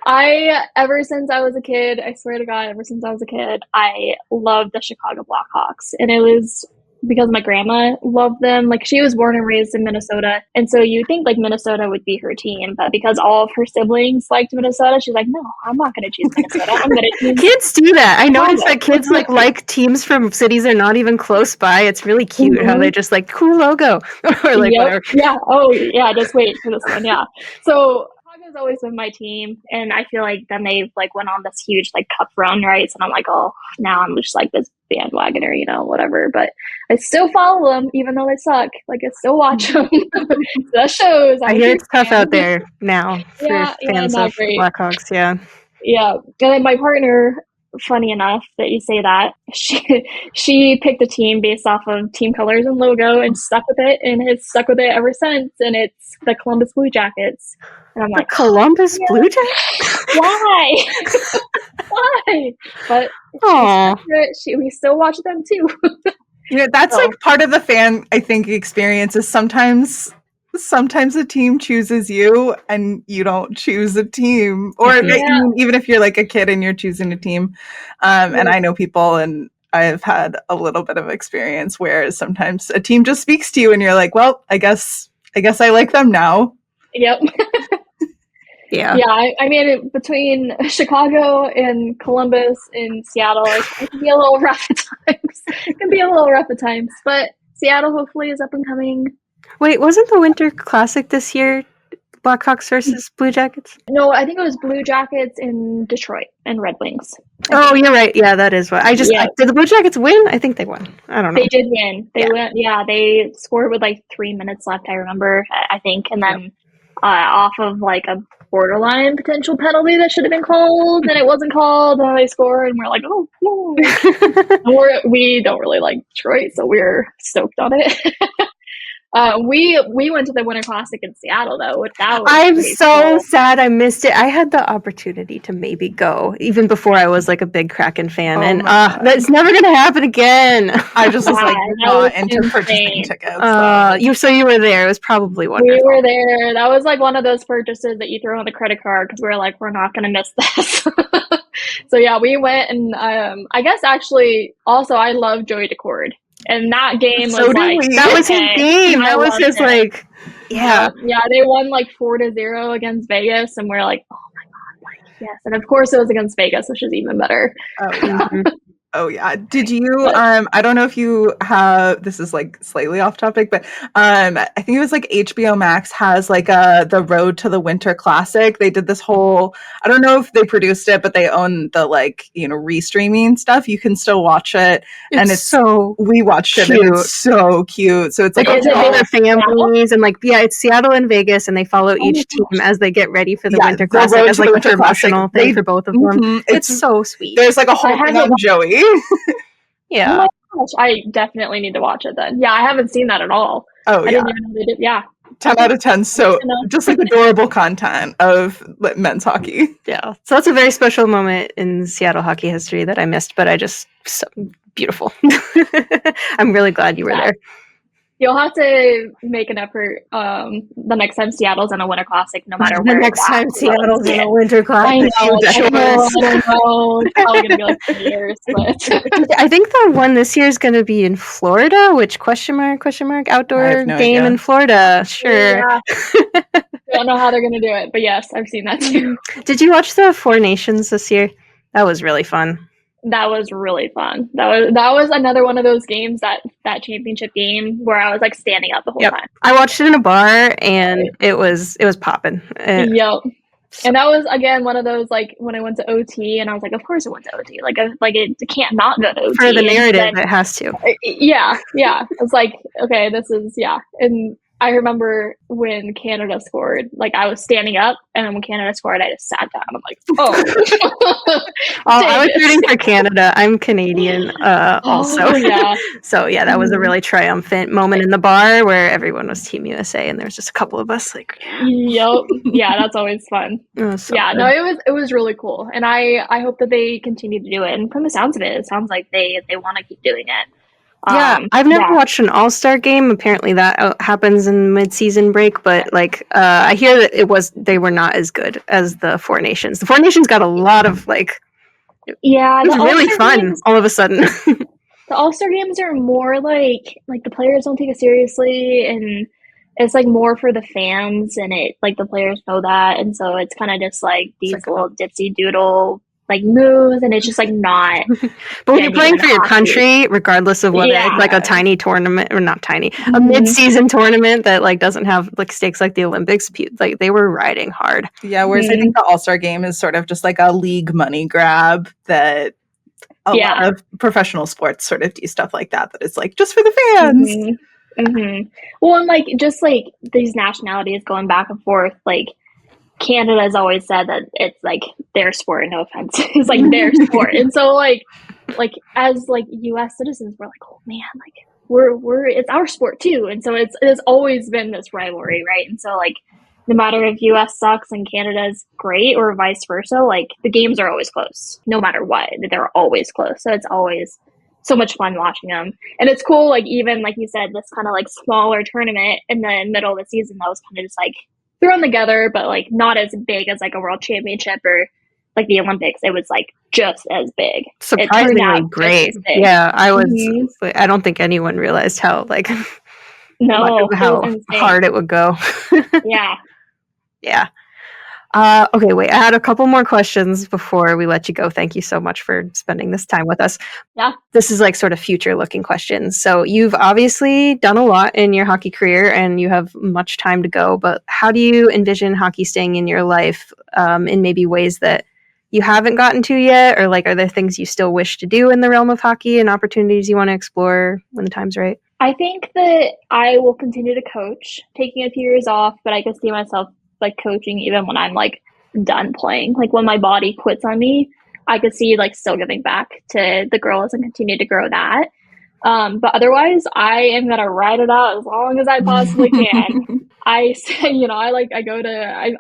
Ever since I was a kid, I swear to God, ever since I was a kid, I loved the Chicago Blackhawks. And it was because my grandma loved them. Like she was born and raised in Minnesota. And so you think like Minnesota would be her team, but because all of her siblings liked Minnesota, she's like, no, I'm not going to choose Minnesota. I'm going to choose Kids do that. I noticed that kids like teams from cities that are not even close by. It's really cute how they just like cool logo or like whatever. Yeah. Oh yeah. Just wait for this one. Yeah. So Chicago's always been my team, and I feel like then they like went on this huge like cup run, right? And I'm like, oh, now I'm just like this bandwagoner, whatever. But I still follow them, even though they suck. Like I still watch them. That shows. I hear it's tough out there now for fans of Blackhawks. Yeah. Yeah, and then my partner. Funny enough that you say that, she picked a team based off of team colors and logo and stuck with it, and has stuck with it ever since. And it's the Columbus Blue Jackets. And I'm like, Columbus Blue Jackets? Why? Why? But we still watch them too. That's like part of the fan, I think, experience is sometimes a team chooses you and you don't choose a team, or even if you're like a kid and you're choosing a team. And I know people, and I've had a little bit of experience where sometimes a team just speaks to you and you're like, well, I guess I like them now. Yep. Yeah. I mean, between Chicago and Columbus and Seattle, it can be a little rough at times. But Seattle hopefully is up and coming. Wait, wasn't the Winter Classic this year Blackhawks versus Blue Jackets? No, I think it was Blue Jackets in Detroit and Red Wings. Oh, you're right. Yeah, that is what. Did the Blue Jackets win? I think they won. I don't know. They did win. They went. Yeah, they scored with like 3 minutes left. I remember. I think, and then off of like a borderline potential penalty that should have been called, and it wasn't called, and they scored, and we're like, oh, we don't really like Detroit, so we're stoked on it. We went to the Winter Classic in Seattle though. I'm so sad I missed it. I had the opportunity to maybe go even before I was like a big Kraken fan, and that's never gonna happen again. I just was like not into purchasing tickets. You were there. It was probably wonderful. We were there. That was like one of those purchases that you throw on the credit card because we were like, we're not gonna miss this. So yeah, we went, and I guess actually also I love Joey Decord. And that game was that was his game. That was his like, yeah. They won like 4-0 against Vegas, and we're like, oh my god, like yes. And of course, it was against Vegas, which is even better. Oh yeah. Oh yeah. Did you I don't know if you have, this is like slightly off topic, but I think it was like HBO Max has like the Road to the Winter Classic. They did this whole, I don't know if they produced it, but they own the like, restreaming stuff. You can still watch it. We watched it and it's so cute. So it's like all their families and like it's Seattle and Vegas, and they follow each team as they get ready for the Winter Classic as like a promotional thing for both of them. It's so sweet. There's like a whole thing on Joey. Yeah. Oh my gosh, I definitely need to watch it then. Yeah, I haven't seen that at all. Oh, I didn't even know they did. Yeah. 10 out of 10. So just like adorable content of men's hockey. Yeah. So that's a very special moment in Seattle hockey history that I missed, but so beautiful. I'm really glad you were there. You'll have to make an effort the next time Seattle's in a Winter Classic, no matter where. The next time Seattle's in a Winter Classic. I know. It's probably going to be like 3 years. But. I think the one this year is going to be in Florida, which question mark, outdoor game in Florida. Sure. Yeah. I don't know how they're going to do it, but yes, I've seen that too. Did you watch the Four Nations this year? That was really fun. That was really fun. That was another one of those games, that championship game where I was like standing up the whole time. I watched it in a bar and it was popping. Yep. And that was again one of those like when I went to OT and I was like, of course it went to OT. Like it can't not go to OT. For the narrative, it has to. Yeah. It's like, okay, this is and I remember when Canada scored, like I was standing up, and then when Canada scored, I just sat down. I'm like, oh. I was rooting for Canada. I'm Canadian also. Yeah. So yeah, that was a really triumphant moment in the bar where everyone was Team USA, and there was just a couple of us like. Yep. Yeah, that's always fun. No, it was really cool, and I hope that they continue to do it. And from the sounds of it, it sounds like they want to keep doing it. Yeah, I've never watched an all-star game. Apparently that happens in mid-season break, but like I hear that they were not as good as the Four Nations. The Four Nations got a lot of like it was really fun games, all of a sudden. The all-star games are more like the players don't take it seriously, and it's like more for the fans, and it like the players know that, and so it's kind of just like these little dipsy doodle like moves, and it's just like not. But when you're playing for your country, regardless of whether it's like a tiny tournament or not tiny, a mid-season tournament that like doesn't have like stakes like the Olympics, like they were riding hard. Yeah, whereas I think the All-Star game is sort of just like a league money grab that a lot of professional sports sort of do stuff like that. That it's like just for the fans. Well, and like just like these nationalities going back and forth, like. Canada has always said that it's like their sport. No offense, it's like their sport, and so like as like U.S. citizens, we're like, oh man, like we're it's our sport too, and so it has always been this rivalry, right? And so like no matter if U.S. sucks and Canada is great or vice versa, like the games are always close, no matter what. They're always close, so it's always so much fun watching them, and it's cool. Like even like you said, this kind of like smaller tournament in the middle of the season that was kind of just like. Thrown together, but like not as big as like a world championship or like the Olympics. It was like just as big. Surprisingly great. Yeah, I was. I don't think anyone realized how like how hard it would go. Yeah. Okay, wait. I had a couple more questions before we let you go. Thank you so much for spending this time with us. Yeah. This is like sort of future looking questions. So you've obviously done a lot in your hockey career and you have much time to go, but how do you envision hockey staying in your life in maybe ways that you haven't gotten to yet? Or like, are there things you still wish to do in the realm of hockey and opportunities you want to explore when the time's right? I think that I will continue to coach, taking a few years off, but I can see myself like coaching even when I'm like done playing. Like when my body quits on me, I could see like still giving back to the girls and continue to grow that. But otherwise, I am gonna ride it out as long as I possibly can. I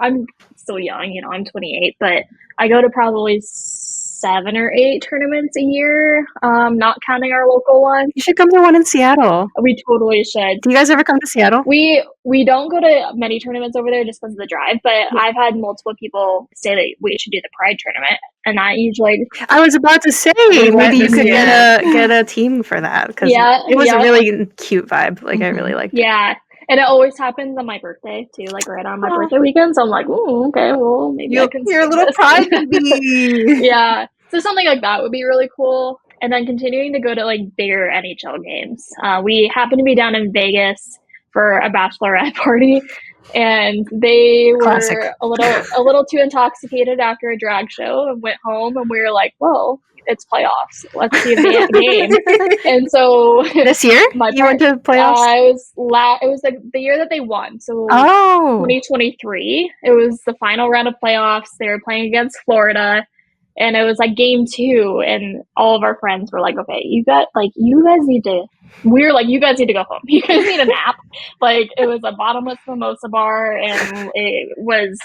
I'm still young, I'm 28, but I go to probably 7 or 8 tournaments a year, not counting our local one. You should come to one in Seattle. We totally should. Do you guys ever come to Seattle? We don't go to many tournaments over there just because of the drive, but I've had multiple people say that we should do the Pride tournament, and that usually. I was about to say maybe you could get a team for that because it was a really cute vibe. Like I really liked it. Yeah. And it always happens on my birthday too, like right on my birthday weekend. So I'm like, oh, okay, well, maybe I can. You're a little pride baby. Yeah. So something like that would be really cool. And then continuing to go to like bigger NHL games. We happen to be down in Vegas for a bachelorette party, and they were a little too intoxicated after a drag show and went home, and we were like, whoa, it's playoffs. Let's see the game. And so this year, you went to playoffs? It was the year that they won. So 2023, it was the final round of playoffs. They were playing against Florida, and it was like game 2. And all of our friends were like, "Okay, you guys need to." We were like, "You guys need to go home. You guys need a nap." Like it was a bottomless mimosa bar, and it was.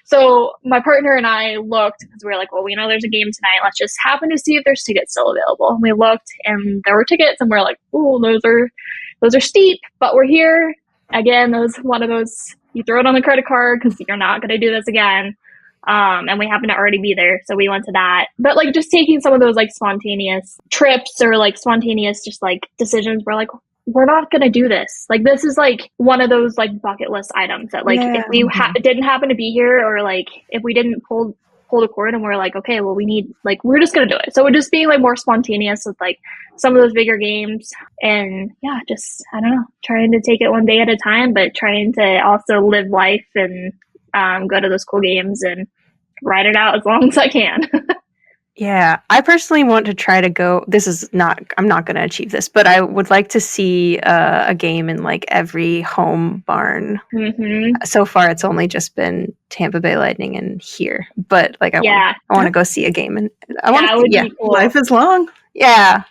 So my partner and I looked because we were like, well, we know there's a game tonight. Let's just happen to see if there's tickets still available. And we looked, and there were tickets, and we're like, oh, those are steep, but we're here again. Those one of those you throw it on the credit card because you're not going to do this again. And we happen to already be there, so we went to that. But like just taking some of those like spontaneous trips or like spontaneous just like decisions, we're like, we're not going to do this. Like, this is like one of those like bucket list items that like if we didn't happen to be here, or like if we didn't pull the cord and we're like, okay, well, we're just going to do it. So we're just being like more spontaneous with like some of those bigger games, and just, I don't know, trying to take it one day at a time, but trying to also live life and go to those cool games and ride it out as long as I can. Yeah, I personally want to try to go. I'm not going to achieve this, but I would like to see a game in like every home barn. Mm-hmm. So far, it's only just been Tampa Bay Lightning and here, but like I want to go see a game, and be cool. Life is long. Yeah,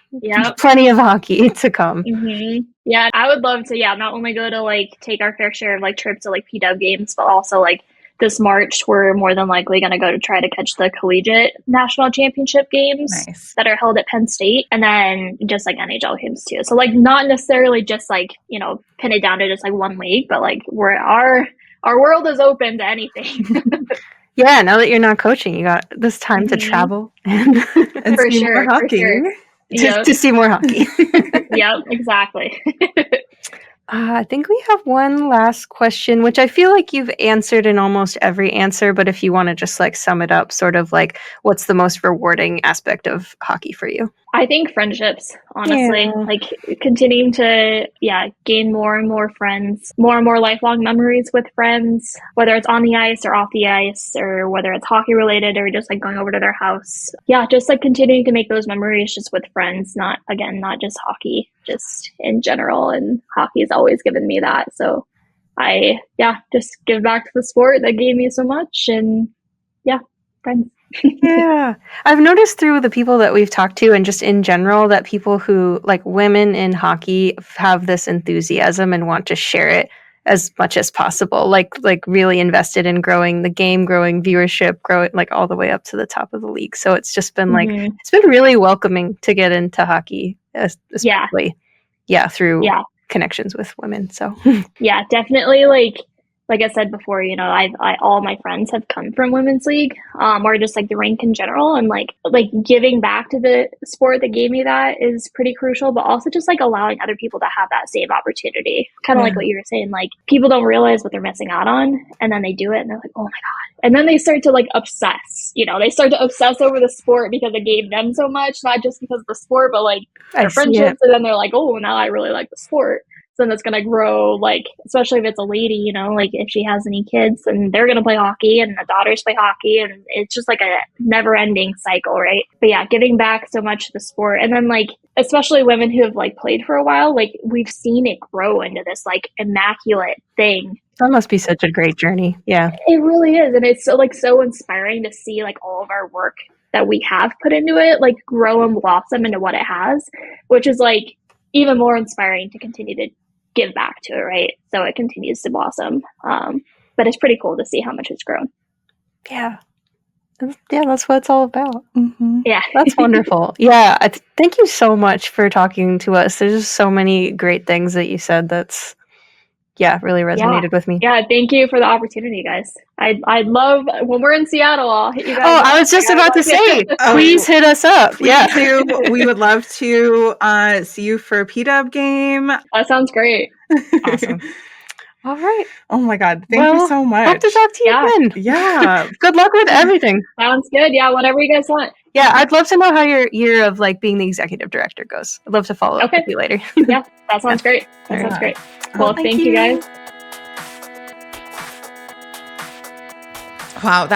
plenty of hockey to come. Mm-hmm. Yeah, I would love to. Not only go to like take our fair share of like trips to like PW games, but also like. This March, we're more than likely going to go to try to catch the collegiate national championship games that are held at Penn State, and then just like NHL games too. So like not necessarily just like, pin it down to just like one league, but like our world is open to anything. Yeah, now that you're not coaching, you got this time to travel and see more hockey. To see more hockey. Yep, exactly. I think we have one last question, which I feel like you've answered in almost every answer, but if you want to just like sum it up, sort of like what's the most rewarding aspect of hockey for you? I think friendships, honestly, like continuing to, gain more and more friends, more and more lifelong memories with friends, whether it's on the ice or off the ice, or whether it's hockey related or just like going over to their house. Yeah, just like continuing to make those memories just with friends, not just hockey, just in general. And hockey has always given me that. So I, just give back to the sport that gave me so much, and friends. Yeah, I've noticed through the people that we've talked to and just in general that people who like women in hockey have this enthusiasm and want to share it as much as possible, like really invested in growing the game, growing viewership, growing like all the way up to the top of the league. So it's just been like, it's been really welcoming to get into hockey, especially through connections with women. So yeah, definitely like like I said before, you know, I all my friends have come from women's league, or just like the rink in general, and like giving back to the sport that gave me that is pretty crucial, but also just like allowing other people to have that same opportunity. Kind of like what you were saying, like people don't realize what they're missing out on, and then they do it, and they're like, oh my god, and then they start to like obsess. You know, they start to obsess over the sport because it gave them so much, not just because of the sport, but like their friendships, and then they're like, oh, now I really like the sport. So then it's going to grow, like, especially if it's a lady, you know, like if she has any kids and they're going to play hockey and the daughters play hockey, and it's just like a never ending cycle, right? But yeah, giving back so much to the sport. And then like, especially women who have like played for a while, like we've seen it grow into this like immaculate thing. That must be such a great journey. Yeah. It really is. And it's so like so inspiring to see like all of our work that we have put into it, like grow and blossom into what it has, which is like even more inspiring to continue to give back to it, right? So it continues to blossom. But it's pretty cool to see how much it's grown. Yeah. Yeah, that's what it's all about. Mm-hmm. Yeah. That's wonderful. Yeah. Thank you so much for talking to us. There's just so many great things that you said that's, really resonated with me. Yeah, thank you for the opportunity, guys. I'd love, when we're in Seattle, I'll hit you guys up. I was just about to say, please hit us up. We would love to see you for a P-Dub game. That sounds great. Awesome. All right. Oh my God. Thank you so much. Hope to talk to you again. Yeah. Good luck with everything. Sounds good. Yeah, whatever you guys want. Yeah, I'd love to know how your year of like being the executive director goes. I'd love to follow up with you later. Yeah, that sounds great. That sounds great. Well, thank you guys. Wow,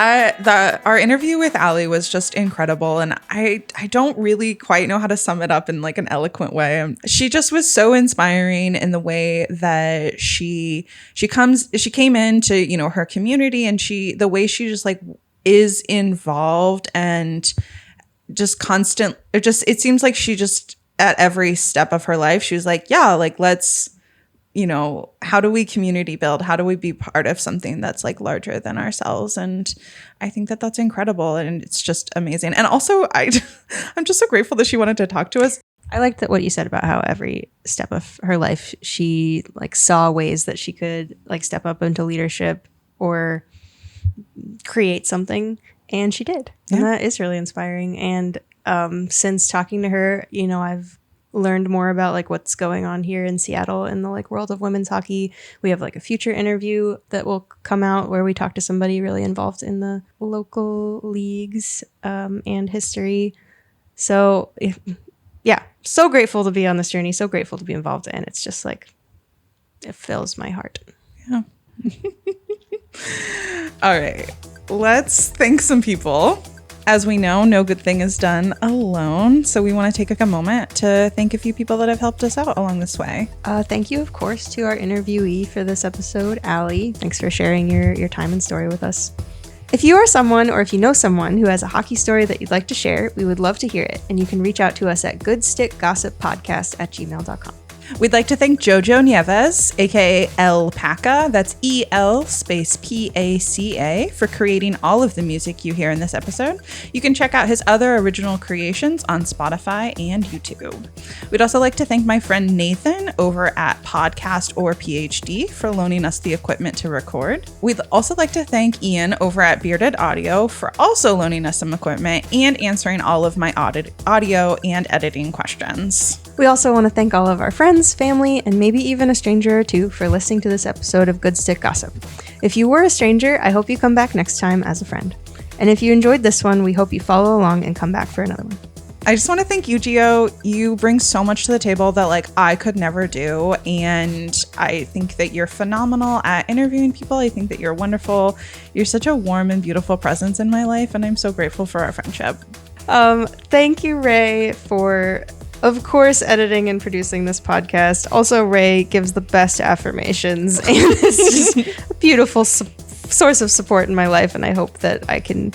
our interview with Allie was just incredible, and I don't really quite know how to sum it up in like an eloquent way. She just was so inspiring in the way that she came into, you know, her community, and the way she just like is involved and just constant. It seems like she just at every step of her life she was like, yeah, like let's, you know, how do we community build? How do we be part of something that's like larger than ourselves? And I think that that's incredible, and it's just amazing. And also, I'm just so grateful that she wanted to talk to us. I liked what you said about how every step of her life she like saw ways that she could like step up into leadership or create something, and she did. Yeah. And that is really inspiring. And since talking to her, you know, I've learned more about like what's going on here in Seattle in the like world of women's hockey. We have like a future interview that will come out where we talk to somebody really involved in the local leagues and history. So yeah, so grateful to be on this journey, so grateful to be involved in. It's just like, it fills my heart. Yeah. All right, let's thank some people. As we know, no good thing is done alone. So we want to take a moment to thank a few people that have helped us out along this way. Thank you, of course, to our interviewee for this episode, Allie. Thanks for sharing your time and story with us. If you are someone, or if you know someone who has a hockey story that you'd like to share, we would love to hear it. And you can reach out to us at goodstickgossippodcast@gmail.com. We'd like to thank JoJo Nieves, aka El Paca, that's EL space PACA, for creating all of the music you hear in this episode. You can check out his other original creations on Spotify and YouTube. We'd also like to thank my friend Nathan over at Podcast or PhD for loaning us the equipment to record. We'd also like to thank Ian over at Bearded Audio for also loaning us some equipment and answering all of my audio and editing questions. We also want to thank all of our friends, family, and maybe even a stranger or two for listening to this episode of Good Stick Gossip. If you were a stranger, I hope you come back next time as a friend. And if you enjoyed this one, we hope you follow along and come back for another one. I just want to thank you, Gio. You bring so much to the table that like I could never do. And I think that you're phenomenal at interviewing people. I think that you're wonderful. You're such a warm and beautiful presence in my life. And I'm so grateful for our friendship. Thank you, Ray, for, of course, editing and producing this podcast. Also, Ray gives the best affirmations, and it's just a beautiful source of support in my life. And I hope that I can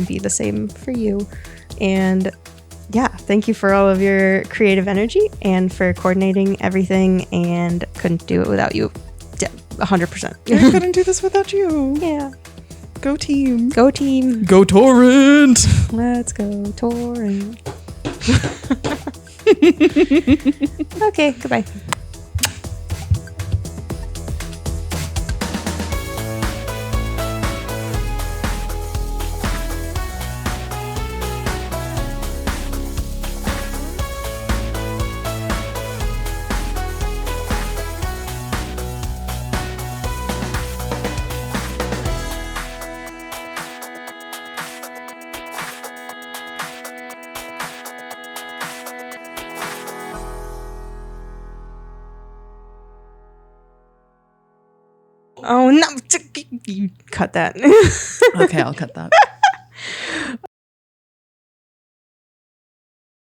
be the same for you. And yeah, thank you for all of your creative energy and for coordinating everything. And couldn't do it without you, 100%. I couldn't do this without you. Yeah. Go team. Go team. Go Torrent. Let's go Torrent. Okay, goodbye. Oh no! You cut that. Okay, I'll cut that.